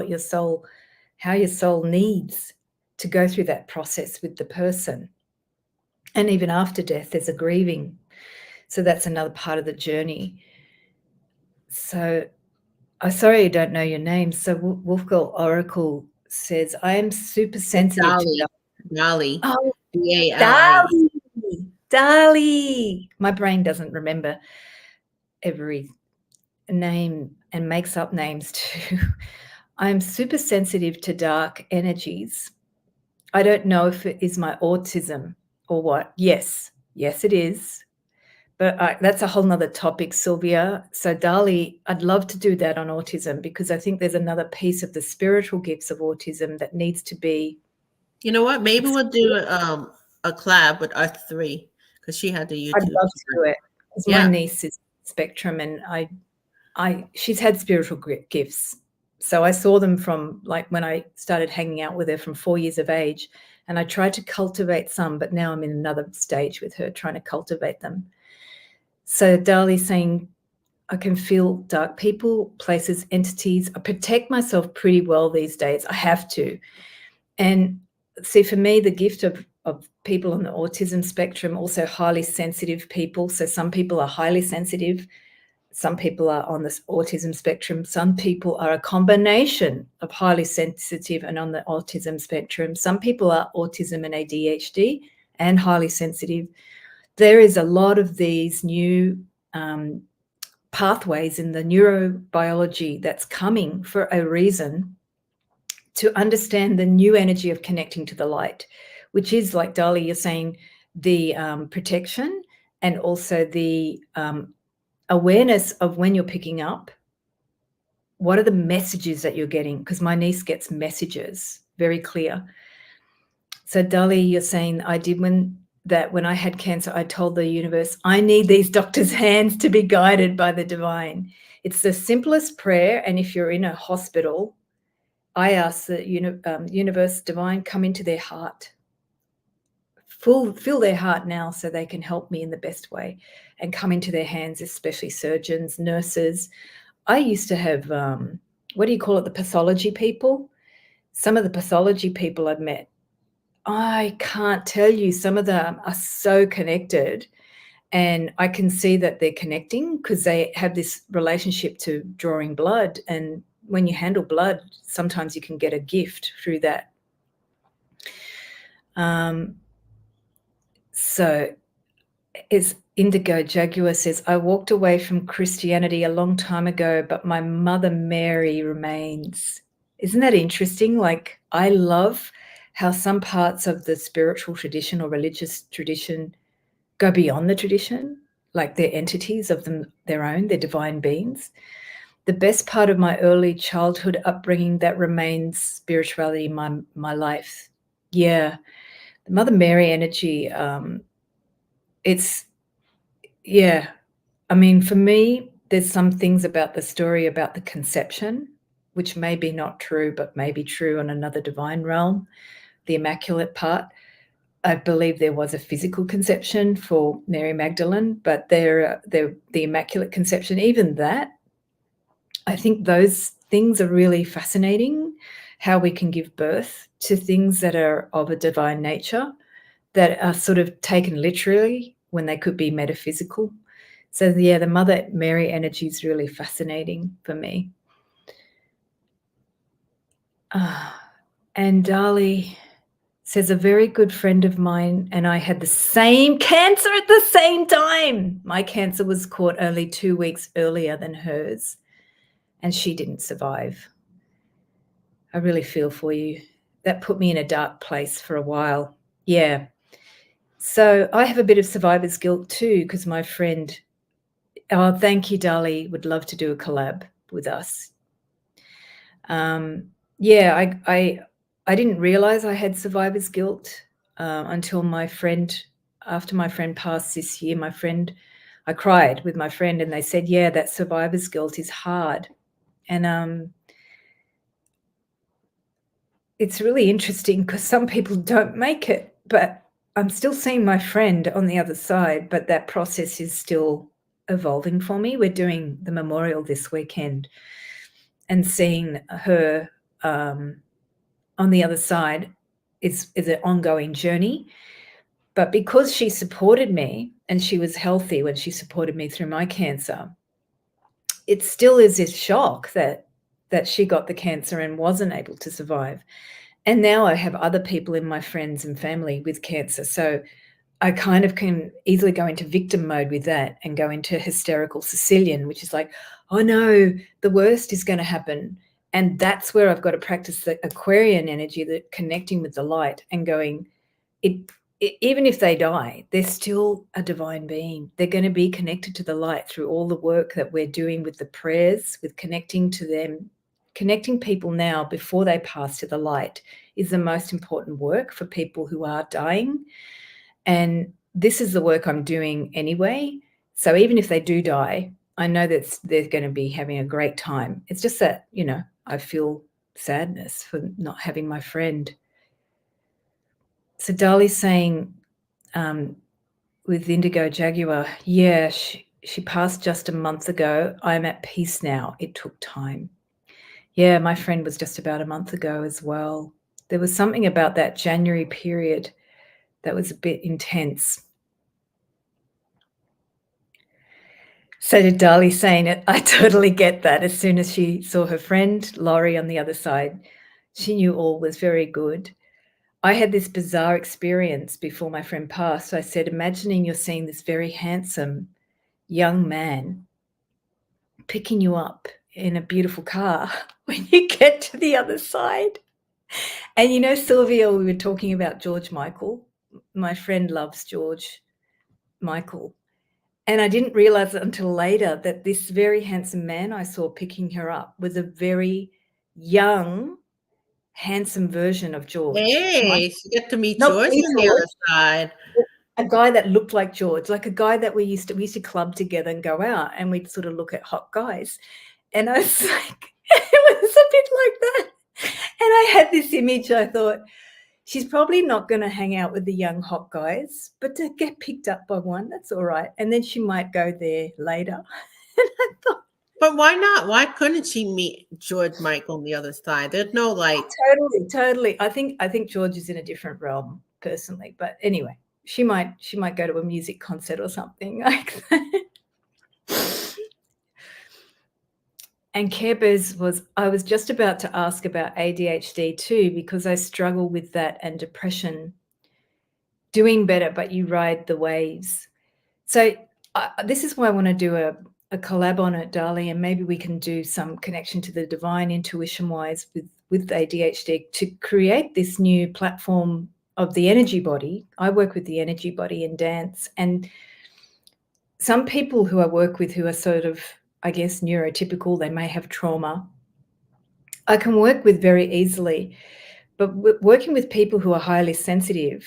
how your soul needs to go through that process with the person. And even after death, there's a grieving. So that's another part of the journey. So I'm sorry I don't know your name. So Wolfgirl Oracle says, I am super sensitive to Dolly. Oh, D-A-L-I. Dali. My brain doesn't remember every name and makes up names too. I'm super sensitive to dark energies. I don't know if it is my autism or what. Yes, it is. But that's a whole nother topic, Sylvia. So, Dali, I'd love to do that on autism, because I think there's another piece of the spiritual gifts of autism that needs to be. You know what? Maybe we'll do a collab with us three, because she had the YouTube. I'd love to do it, because my niece is spectrum, and she's had spiritual gifts. So I saw them from, like, when I started hanging out with her from 4 years of age, and I tried to cultivate some, but now I'm in another stage with her trying to cultivate them. So Dali's saying, I can feel dark people, places, entities. I protect myself pretty well these days. I have to. And see, for me, the gift of people on the autism spectrum, also highly sensitive people. So some people are highly sensitive. Some people are on this autism spectrum. Some people are a combination of highly sensitive and on the autism spectrum. Some people are autism and ADHD and highly sensitive. There is a lot of these new pathways in the neurobiology that's coming for a reason, to understand the new energy of connecting to the light, which is, like Dali, you're saying, the protection, and also the awareness of when you're picking up, what are the messages that you're getting, because my niece gets messages very clear. So Dali, you're saying, I did when I had cancer, I told the universe, I need these doctors' hands to be guided by the divine. It's the simplest prayer. And if you're in a hospital, I ask the universe, divine, come into their heart. Fill their heart now so they can help me in the best way, and come into their hands, especially surgeons, nurses. I used to have, what do you call it, the pathology people? Some of the pathology people I've met, I can't tell you, some of them are so connected, and I can see that they're connecting because they have this relationship to drawing blood. And when you handle blood, sometimes you can get a gift through that. So it's Indigo Jaguar says, I walked away from Christianity a long time ago, but my Mother Mary remains. Isn't that interesting? Like, I love how some parts of the spiritual tradition or religious tradition go beyond the tradition, like they're entities of their own, they're divine beings. The best part of my early childhood upbringing that remains spirituality in my life. Yeah, the Mother Mary energy, I mean, for me, there's some things about the story about the conception, which may be not true, but may be true on another divine realm, the Immaculate part. I believe there was a physical conception for Mary Magdalene, but the Immaculate Conception, even that, I think those things are really fascinating. how we can give birth to things that are of a divine nature, that are sort of taken literally when they could be metaphysical. So yeah, the Mother Mary energy is really fascinating for me. And Dali says, a very good friend of mine and I had the same cancer at the same time. My cancer was caught only 2 weeks earlier than hers, and she didn't survive. I really feel for you. That put me in a dark place for a while. Yeah. So I have a bit of survivor's guilt too, because my friend, oh, thank you, Dali, would love to do a collab with us. Yeah, I didn't realize I had survivor's guilt until after my friend passed this year, I cried with my friend and they said, yeah, that survivor's guilt is hard. And it's really interesting because some people don't make it, but I'm still seeing my friend on the other side, but that process is still evolving for me. We're doing the memorial this weekend and seeing her on the other side is an ongoing journey. But because she supported me and she was healthy when she supported me through my cancer, it still is this shock that she got the cancer and wasn't able to survive. And now I have other people in my friends and family with cancer. So I kind of can easily go into victim mode with that and go into hysterical Sicilian, which is like, oh no, the worst is going to happen. And that's where I've got to practice the Aquarian energy, the connecting with the light and going, even if they die, they're still a divine being. They're going to be connected to the light through all the work that we're doing with the prayers, with connecting to them. Connecting people now before they pass to the light is the most important work for people who are dying. And this is the work I'm doing anyway. So even if they do die, I know that they're going to be having a great time. It's just that, I feel sadness for not having my friend. So Dali's saying with Indigo Jaguar, yeah, she passed just a month ago. I'm at peace now. It took time. Yeah, my friend was just about a month ago as well. There was something about that January period that was a bit intense. So did Dali saying it, I totally get that. As soon as she saw her friend, Laurie, on the other side, she knew all was very good. I had this bizarre experience before my friend passed. So I said, imagining you're seeing this very handsome young man picking you up in a beautiful car when you get to the other side. And Sylvia, we were talking about George Michael. My friend loves George Michael. And I didn't realize it until later that this very handsome man I saw picking her up was a very young, handsome version of George. Hey, she get to meet Not George really on the other side. A guy that looked like George, like a guy that we used to club together and go out and we'd sort of look at hot guys. And I was like, it was a bit like that. And I had this image, I thought, she's probably not going to hang out with the young hot guys, but to get picked up by one, that's all right. And then she might go there later. And I thought, but why not? Why couldn't she meet George Michael on the other side? There's no like. Totally. I think George is in a different realm personally, but anyway, she might go to a music concert or something like that. And Care Bears I was just about to ask about ADHD too, because I struggle with that and depression. Doing better, but you ride the waves. So this is why I want to do a collab on it, Dali, and maybe we can do some connection to the divine intuition-wise with ADHD to create this new platform of the energy body. I work with the energy body in dance, and some people who I work with who are sort of, I guess, neurotypical, they may have trauma, I can work with very easily. But working with people who are highly sensitive,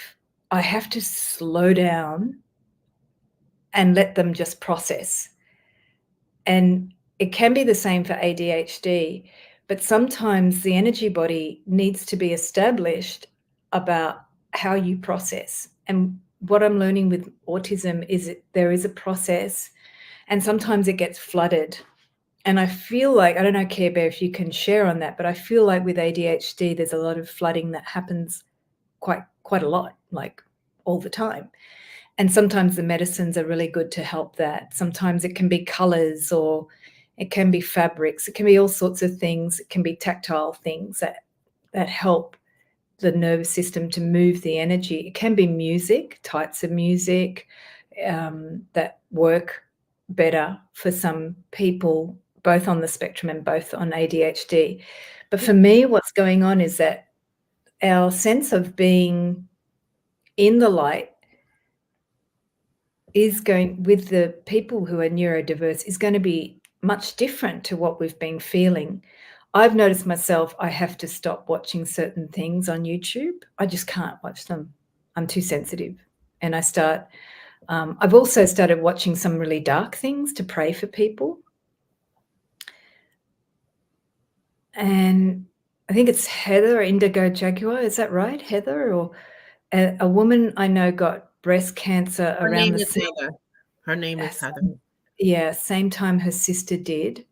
I have to slow down and let them just process. And it can be the same for ADHD, but sometimes the energy body needs to be established about how you process. And what I'm learning with autism is there is a process, and sometimes it gets flooded And I feel like, I don't know, Care Bear, if you can share on that, but I feel like with ADHD, there's a lot of flooding that happens quite a lot, like all the time. And sometimes the medicines are really good to help that. Sometimes it can be colors, or it can be fabrics. It can be all sorts of things. It can be tactile things that help the nervous system to move the energy. It can be music, types of music that work better for some people, both on the spectrum and both on ADHD. But for me, what's going on is that our sense of being in the light is going, with the people who are neurodiverse, is going to be much different to what we've been feeling. I've noticed myself, I have to stop watching certain things on YouTube. I just can't watch them. I'm too sensitive. And I've also started watching some really dark things to pray for people. And I think it's Heather, Indigo Jaguar. Is that right, Heather? Or a woman I know got breast cancer Her around name the is same. Heather. Her name is Heather. Yeah, same time her sister did.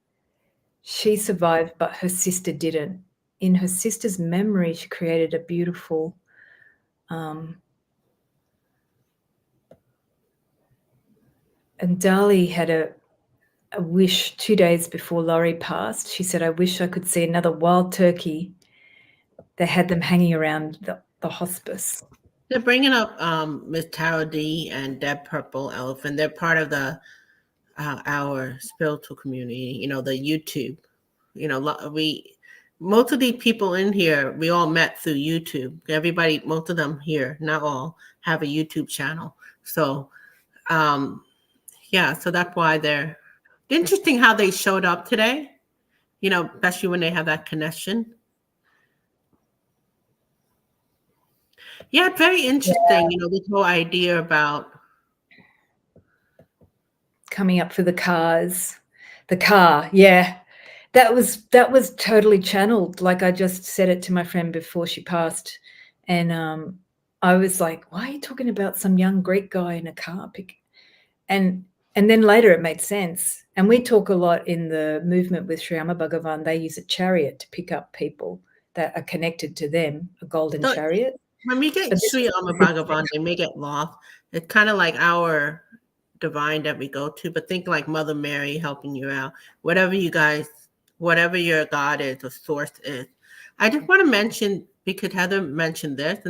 She survived, but her sister didn't. In her sister's memory, she created a beautiful and Dali had a wish 2 days before Laurie passed. She said, I wish I could see another wild turkey. They had them hanging around the hospice. They're bringing up Miss Tara D and Deb Purple Elephant. They're part of the our spiritual community. You know, the YouTube. You know, most of these people in here, we all met through YouTube. Everybody, most of them here, not all, have a YouTube channel. So, yeah, so that's why they're interesting how they showed up today. You know, especially when they have that connection. Yeah, very interesting. You know, this whole idea about coming up for the cars. The car, yeah. That was totally channeled. Like, I just said it to my friend before she passed, and I was like, why are you talking about some young Greek guy in a car? And then later it made sense. And we talk a lot in the movement with Sri Amma Bhagavan. They use a chariot to pick up people that are connected to them, a golden so chariot. when we get Sri Amma Bhagavan, they may get lost. It's kind of like our divine that we go to, but think like Mother Mary helping you out. Whatever your God is or source is. I just want to mention, because Heather mentioned this,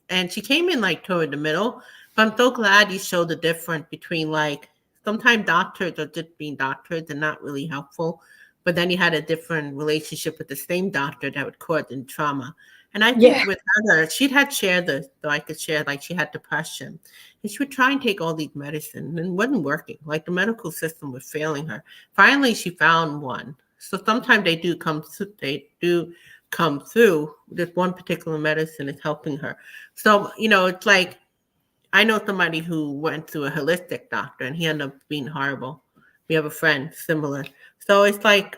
and she came in like toward the middle, but I'm so glad you showed the difference between, like, sometimes doctors are just being doctors and not really helpful, but then you had a different relationship with the same doctor that would cause trauma. And I think with Heather, she'd had shared this, so I could share, like, she had depression. And she would try and take all these medicine and it wasn't working. Like, the medical system was failing her. Finally, she found one. So sometimes they do come through. This one particular medicine is helping her. So, you know, it's like, I know somebody who went to a holistic doctor and he ended up being horrible. We have a friend similar. So it's like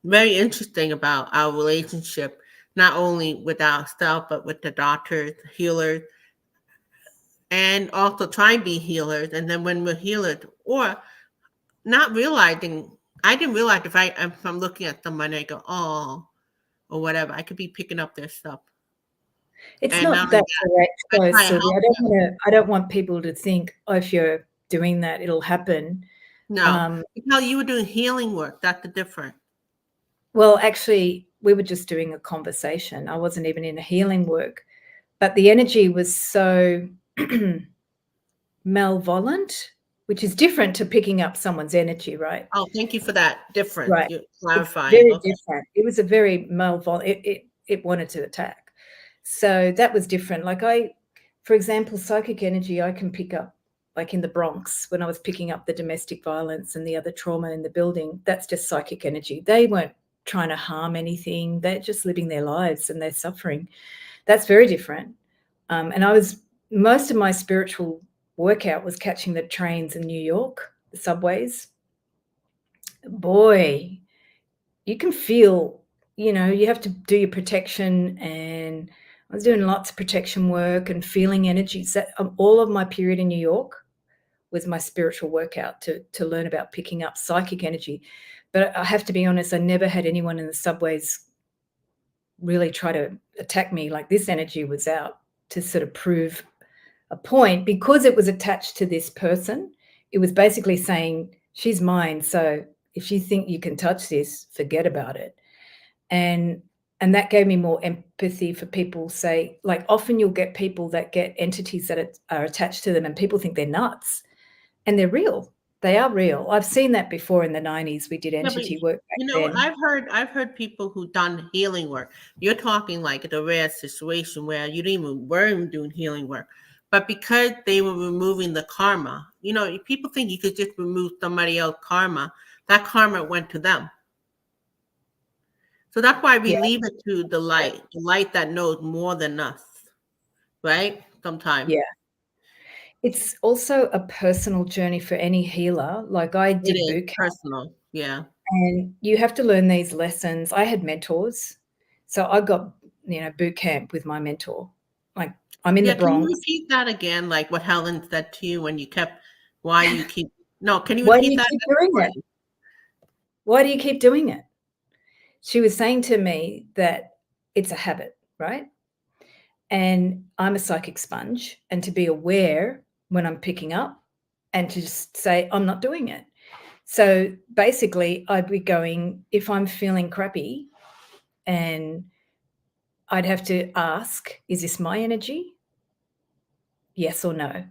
very interesting about our relationship, not only with ourselves, but with the doctors, healers, and also try and be healers. And then when we're healers, or not realizing, I didn't realize if I'm looking at someone, I go, oh, or whatever, I could be picking up their stuff. It's And not that direct, I though, try to Sylvia. help them. I don't want people to think, oh, if you're doing that, it'll happen. No, because you were doing healing work. That's the difference. Well, actually, we were just doing a conversation. I wasn't even in a healing work, but the energy was so malevolent, which is different to picking up someone's energy, right? Oh, thank you for that difference. Right. You're clarifying. Very Okay. different. It was a very malevolent. It wanted to attack. So that was different. Like, for example, psychic energy, I can pick up, like in the Bronx, when I was picking up the domestic violence and the other trauma in the building. That's just psychic energy. They weren't trying to harm anything. They're just living their lives and they're suffering. That's very different. And most of my spiritual workout was catching the trains in New York, the subways. Boy, you can feel, you know, you have to do your protection, and I was doing lots of protection work and feeling energies. All of my period in New York was my spiritual workout to learn about picking up psychic energy. But I have to be honest, I never had anyone in the subways really try to attack me like this energy was out to sort of prove a point, because it was attached to this person. It was basically saying, she's mine, so if you think you can touch this, forget about it. And that gave me more empathy for people. Say, like, often you'll get people that get entities that are attached to them, and people think they're nuts, and they're real. They are real. I've seen that before in the 90s. We did Yeah, but entity work back you know, then. I've heard people who done healing work. You're talking like the rare situation where you didn't even weren't doing healing work, but because they were removing the karma. You know, people think you could just remove somebody else's karma. That karma went to them. So that's why we Yeah, leave it to the light that knows more than us, right? Sometimes yeah. It's also a personal journey for any healer. Like, I it did is boot camp, personal. Yeah. and you have to learn these lessons. I had mentors. So I got, boot camp with my mentor. Like, I'm in the Yeah, can you Bronx. repeat that again, like what Helen said to you when you kept why you keep no, can you Why do repeat you that? keep That's doing it? important. Why do you keep doing it? She was saying to me that it's a habit, right? And I'm a psychic sponge, and to be aware when I'm picking up and to just say, I'm not doing it. So basically, I'd be going, if I'm feeling crappy, and I'd have to ask, is this my energy? Yes or no?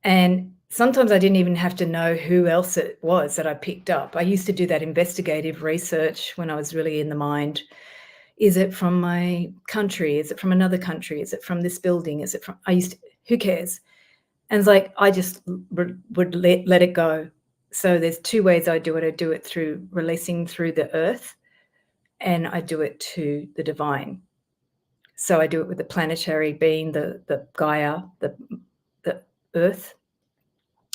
And sometimes I didn't even have to know who else it was that I picked up. I used to do that investigative research when I was really in the mind. Is it from my country? Is it from another country? Is it from this building? Is it from, who cares? And it's like, I just would let it go. So there's two ways I do it. I do it through releasing through the earth, and I do it to the divine. So I do it with the planetary being, the Gaia, the earth,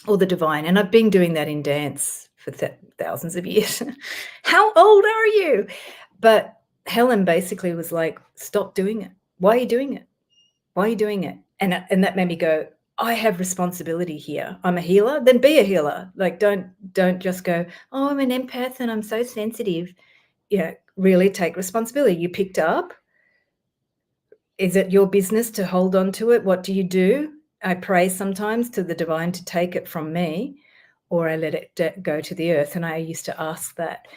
or the divine. And I've been doing that in dance for thousands of years. How old are you? But Helen basically was like, stop doing it. Why are you doing it? Why are you doing it? And that made me go, I have responsibility here. I'm a healer, then be a healer. Like, don't just go, oh, I'm an empath and I'm so sensitive. Yeah, really take responsibility. You picked up. Is it your business to hold on to it? What do you do? I pray sometimes to the divine to take it from me, or I let it go to the earth. And I used to ask that.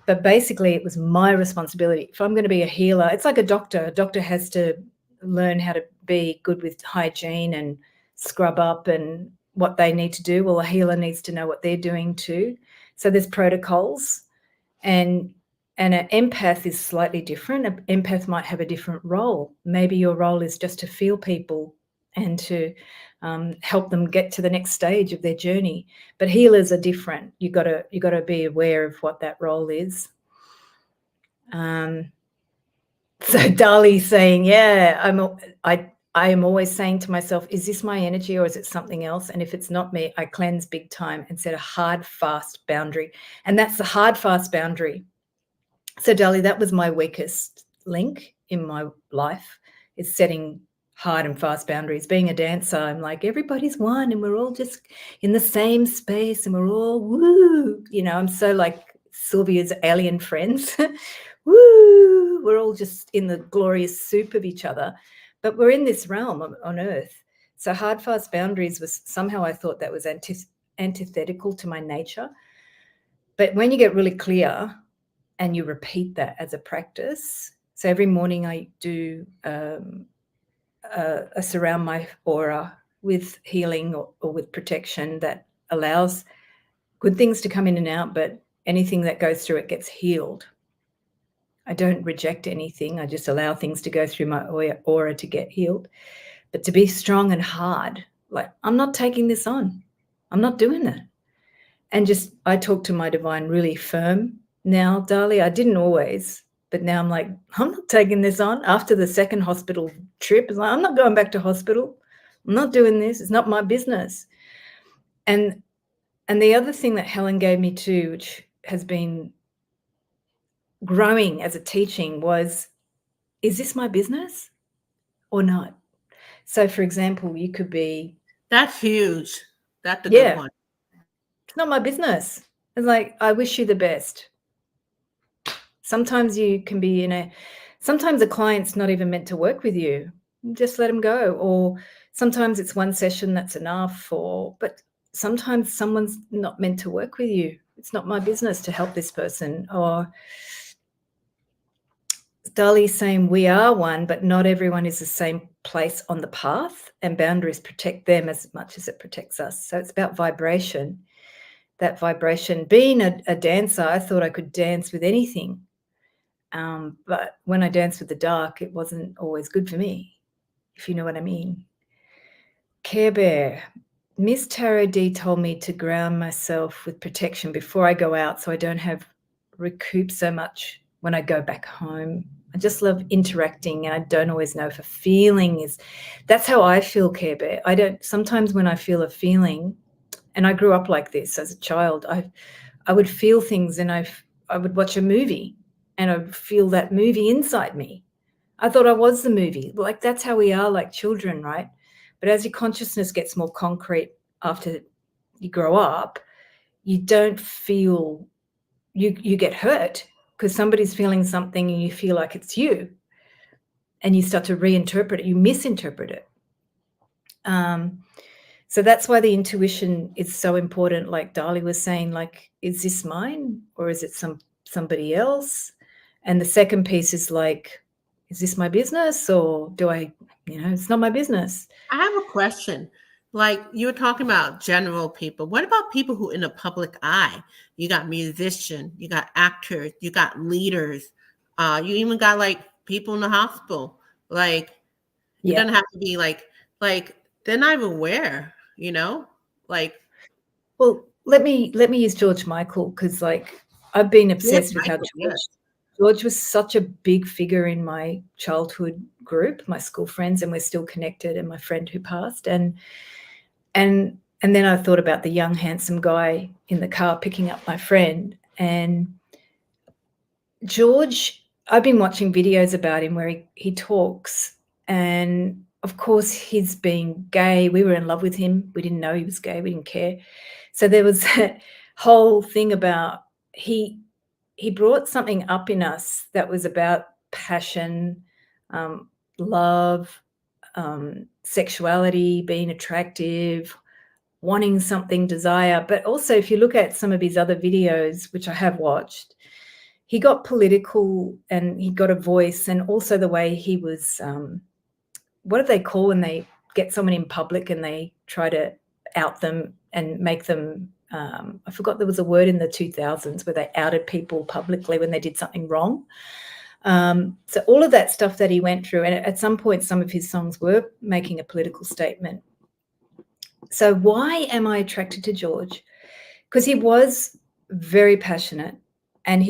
But basically, it was my responsibility. If I'm going to be a healer, it's like a doctor. A doctor has to learn how to be good with hygiene and scrub up and what they need to do. Well, a healer needs to know what they're doing too. So there's protocols. And an empath is slightly different. An empath might have a different role. Maybe your role is just to feel people and to help them get to the next stage of their journey. But healers are different. You got to be aware of what that role is. So Dali's saying, yeah, I am always saying to myself, is this my energy or is it something else? And if it's not me, I cleanse big time and set a hard, fast boundary. And that's the hard, fast boundary. So Dali, that was my weakest link in my life, is setting hard and fast boundaries. Being a dancer, I'm like, everybody's one and we're all just in the same space and we're all woo. I'm so like Sylvia's alien friends. Woo, we're all just in the glorious soup of each other, but we're in this realm on earth. So hard, fast boundaries was somehow, I thought that was antithetical to my nature. But when you get really clear and you repeat that as a practice, so every morning I do surround my aura with healing or with protection that allows good things to come in and out, but anything that goes through it gets healed. I don't reject anything. I just allow things to go through my aura to get healed. But to be strong and hard, like, I'm not taking this on. I'm not doing it. And just, I talk to my divine really firm now, Dali. I didn't always, but now I'm like, I'm not taking this on. After the second hospital trip, it's like, I'm not going back to hospital. I'm not doing this. It's not my business. And the other thing that Helen gave me too, which has been growing as a teaching, was, is this my business or not? So, for example, you could be, That's huge. That's a good yeah, one. it's not my business. It's like, I wish you the best. Sometimes you can be sometimes a client's not even meant to work with you. Just let them go. Or sometimes it's one session that's enough, but sometimes someone's not meant to work with you. It's not my business to help this person. Or Dali's saying we are one, but not everyone is the same place on the path, and boundaries protect them as much as it protects us. So it's about vibration. That vibration. Being a dancer, I thought I could dance with anything. But when I danced with the dark, it wasn't always good for me, if you know what I mean. Care Bear. Miss Tarot D told me to ground myself with protection before I go out so I don't have recoup so much when I go back home. I just love interacting, and I don't always know if a feeling is. That's how I feel, Care Bear. I don't. Sometimes when I feel a feeling, and I grew up like this as a child, I would feel things, and I would watch a movie, and I would feel that movie inside me. I thought I was the movie. Like, that's how we are, like children, right? But as your consciousness gets more concrete after you grow up, you don't feel, you get hurt because somebody's feeling something and you feel like it's you, and you start to reinterpret it, you misinterpret it. So that's why the intuition is so important. Like Dali was saying, like, is this mine or is it somebody else? And the second piece is like, is this my business, or do I, it's not my business. I have a question. Like you were talking about general people. What about people who in the public eye? You got musicians, you got actors, you got leaders. You even got like people in the hospital. Like it Yeah. doesn't have to be like they're not even aware, you know? Like Well, let me use George Michael, because like I've been yes, obsessed with how Michael, yes. George was such a big figure in my childhood group, my school friends, and we're still connected, and my friend who passed. And then I thought about the young, handsome guy in the car picking up my friend. And George, I've been watching videos about him where he talks, and of course he's being gay. We were in love with him. We didn't know he was gay. We didn't care. So there was that whole thing about he brought something up in us that was about passion, love, sexuality, being attractive, wanting something, desire. But also, if you look at some of his other videos, which I have watched, he got political and he got a voice. And also the way he was, what do they call when they get someone in public and they try to out them and make them, I forgot there was a word in the 2000s where they outed people publicly when they did something wrong. So all of that stuff that he went through, and at some point some of his songs were making a political statement. So why am I attracted to George? Because he was very passionate, and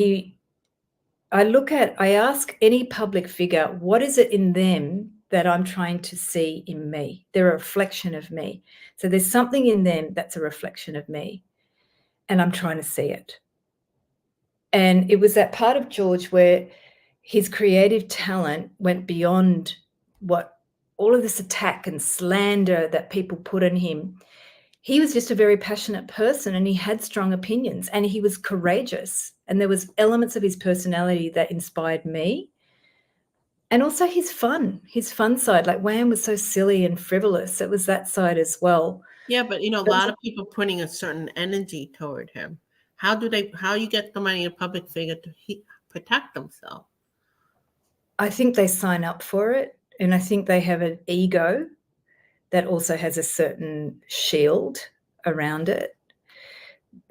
I ask any public figure, what is it in them that I'm trying to see in me? They're a reflection of me. So there's something in them that's a reflection of me, and I'm trying to see it. And it was that part of George where his creative talent went beyond what all of this attack and slander that people put on him. He was just a very passionate person, and he had strong opinions, and he was courageous. And there was elements of his personality that inspired me. And also his fun side. Like Wham was so silly and frivolous. It was that side as well. Yeah, but a lot of people putting a certain energy toward him. How you get somebody in a public figure to protect themselves? I think they sign up for it, and I think they have an ego that also has a certain shield around it.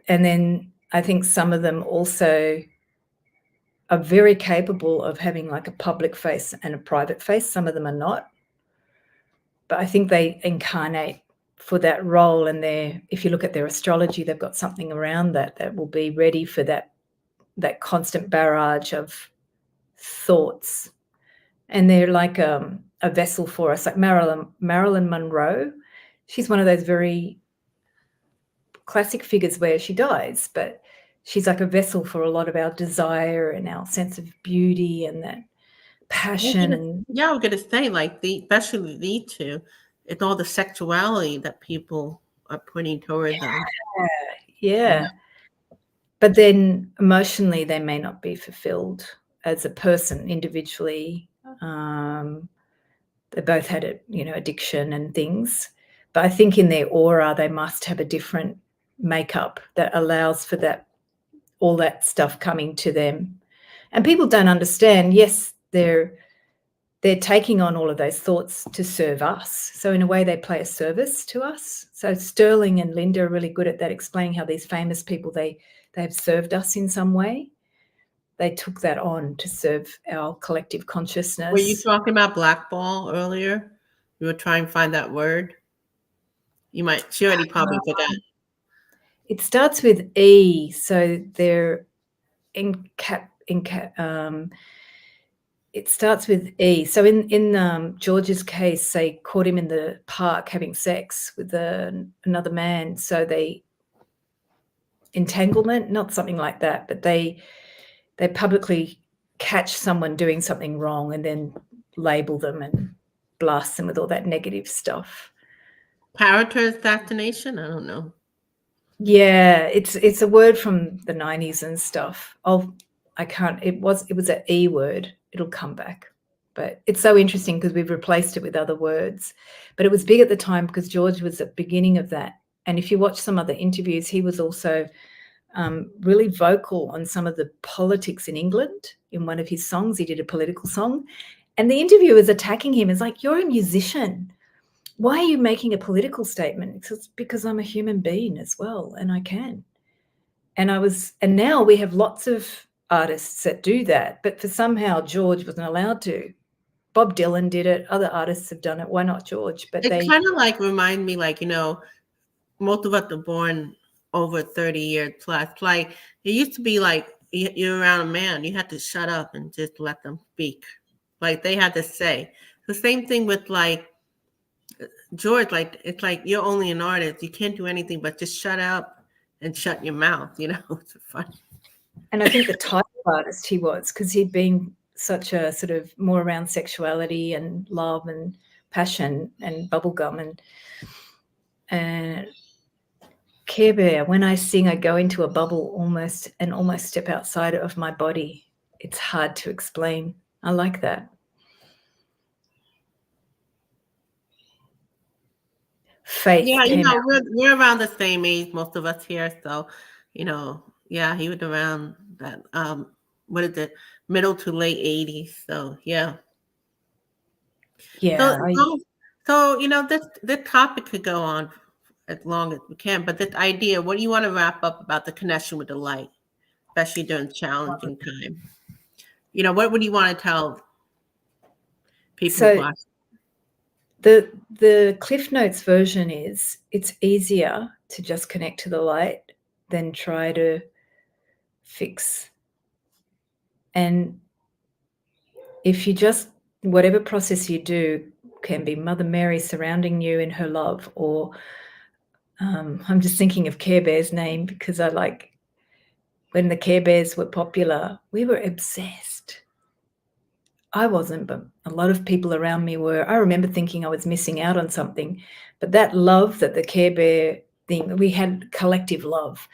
And then I think some of them also are very capable of having like a public face and a private face. Some of them are not. But I think they incarnate for that role, and if you look at their astrology, they've got something around that will be ready for that constant barrage of thoughts. And they're like a vessel for us, like Marilyn Monroe. She's one of those very classic figures where she dies, but she's like a vessel for a lot of our desire and our sense of beauty and that passion. I was gonna say, like especially these two, it's all the sexuality that people are putting toward them. Yeah. but then emotionally they may not be fulfilled as a person individually. They both had addiction and things, but I think in their aura they must have a different makeup that allows for that, all that stuff coming to them. And people don't understand. Yes, they're taking on all of those thoughts to serve us. So in a way they play a service to us. So Sterling and Linda are really good at that, explaining how these famous people, they have served us in some way. They took that on to serve our collective consciousness. Were you talking about blackball earlier? You were trying to find that word. She already probably forgot. It starts with E, so they're it starts with E. So in George's case, they caught him in the park having sex with another man. So entanglement, not something like that, but they publicly catch someone doing something wrong and then label them and blast them with all that negative stuff. Character assassination? I don't know. Yeah, it's a word from the 90s and stuff. It was an E word. It'll come back. But it's so interesting because we've replaced it with other words. But it was big at the time because George was at the beginning of that. And if you watch some other interviews, he was also really vocal on some of the politics in England. In one of his songs, he did a political song. And the interviewer's attacking him. It's like, you're a musician. Why are you making a political statement? It's because I'm a human being as well, and I can. And now we have lots of artists that do that, but for somehow George wasn't allowed to. Bob Dylan did it. Other artists have done it. Why not George? But it kind of like remind me, like, most of us are born over 30 years plus. Like it used to be like you're around a man, you had to shut up and just let them speak. Like they had to say. The same thing with like George, like it's like you're only an artist. You can't do anything but just shut up and shut your mouth, It's funny. And I think the type of artist he was, because he'd been such a sort of more around sexuality and love and passion and bubblegum and Care Bear. When I sing, I go into a bubble almost step outside of my body. It's hard to explain. I like that. Faith. Yeah, we're around the same age, most of us here. So, yeah, he was around that. What is it? Middle to late 80s. So, yeah. Yeah. So this topic could go on as long as we can, but this idea, what do you want to wrap up about the connection with the light, especially during challenging time? What would you want to tell people? So the Cliff Notes version is it's easier to just connect to the light than try to fix. And if you just, whatever process you do, can be Mother Mary surrounding you in her love, or I'm just thinking of Care Bear's name because I like when the Care Bears were popular, we were obsessed. I wasn't, but a lot of people around me were. I remember thinking I was missing out on something, but that love that the Care Bear thing, we had collective love.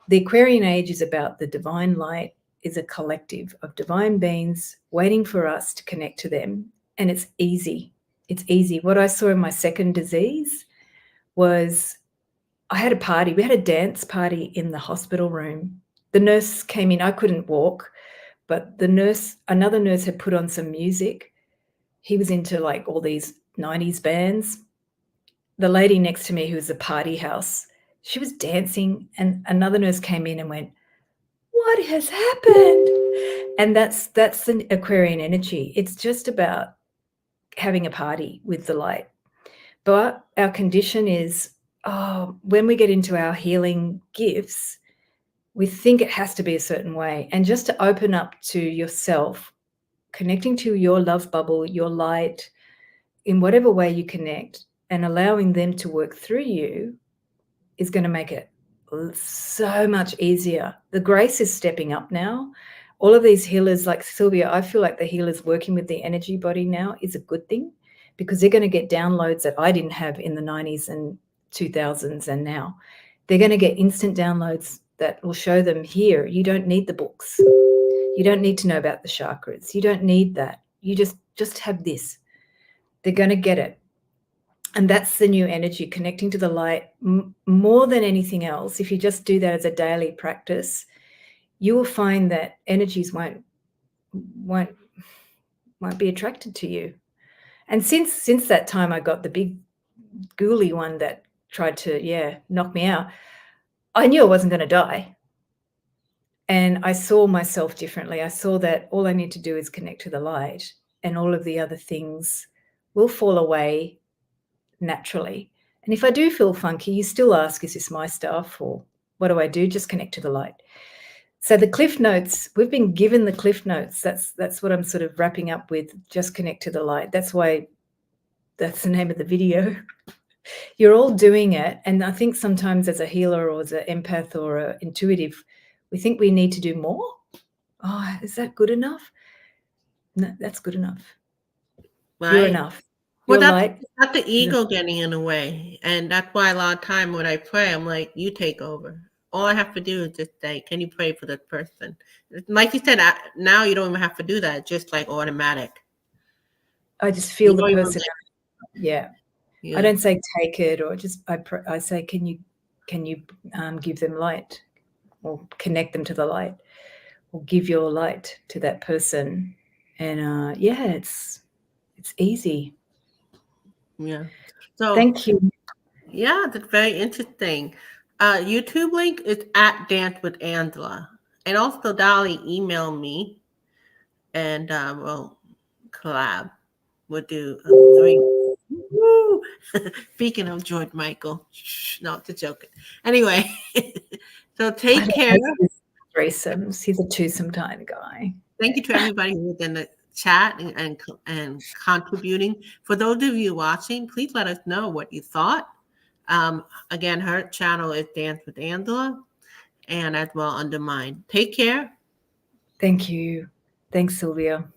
The Aquarian age is about the divine light is a collective of divine beings waiting for us to connect to them. And it's easy. It's easy. What I saw in my second disease was I had a party. We had a dance party in the hospital room. The nurse came in. I couldn't walk, but another nurse had put on some music. He was into like all these 90s bands. The lady next to me, who was a party house, she was dancing, and another nurse came in and went, "What has happened?" And that's the Aquarian energy. It's just about having a party with the light. But our condition is, when we get into our healing gifts, we think it has to be a certain way. And just to open up to yourself, connecting to your love bubble, your light, in whatever way you connect, and allowing them to work through you is going to make it so much easier. The grace is stepping up now. All of these healers, like Sylvia, I feel like the healers working with the energy body now is a good thing, because they're going to get downloads that I didn't have in the 90s and 2000s, and now they're going to get instant downloads that will show them, here, you don't need the books. You don't need to know about the chakras. You don't need that. You just have this. They're going to get it. And that's the new energy, connecting to the light. More than anything else, if you just do that as a daily practice, you will find that energies won't be attracted to you. And since that time, I got the big ghouly one that tried to, knock me out. I knew I wasn't going to die. And I saw myself differently. I saw that all I need to do is connect to the light, and all of the other things will fall away naturally. And if I do feel funky, you still ask, is this my stuff, or what do I do? Just connect to the light. So the cliff notes, we've been given the cliff notes. That's what I'm sort of wrapping up with, just connect to the light. That's why that's the name of the video. You're all doing it. And I think sometimes as a healer or as an empath or an intuitive, we think we need to do more. Oh, is that good enough? No, that's good enough. Right? You're enough. Well, You're that's light. not the ego getting in the way. And that's why a lot of time when I pray, I'm like, you take over. All I have to do is just say, can you pray for that person? Like you said, now you don't even have to do that. It's just like automatic. I just feel You the don't even person. Yeah. I don't say take it, or just I say, can you give them light, or connect them to the light, or give your light to that person. And it's easy. Yeah. So Thank you. yeah, that's very interesting. YouTube link is at Dance with Angela. And also Dolly emailed me, and we'll collab. We'll do 3. Woo! Speaking of George Michael, no, it's a joke. Anyway, so take care. Threesomes. He's a twosome kind of guy. Thank you to everybody who was in the chat and contributing. For those of you watching, please let us know what you thought. Again, her channel is Dance with Angela, and as well under mine. Take care. Thank you. Thanks, Sylvia.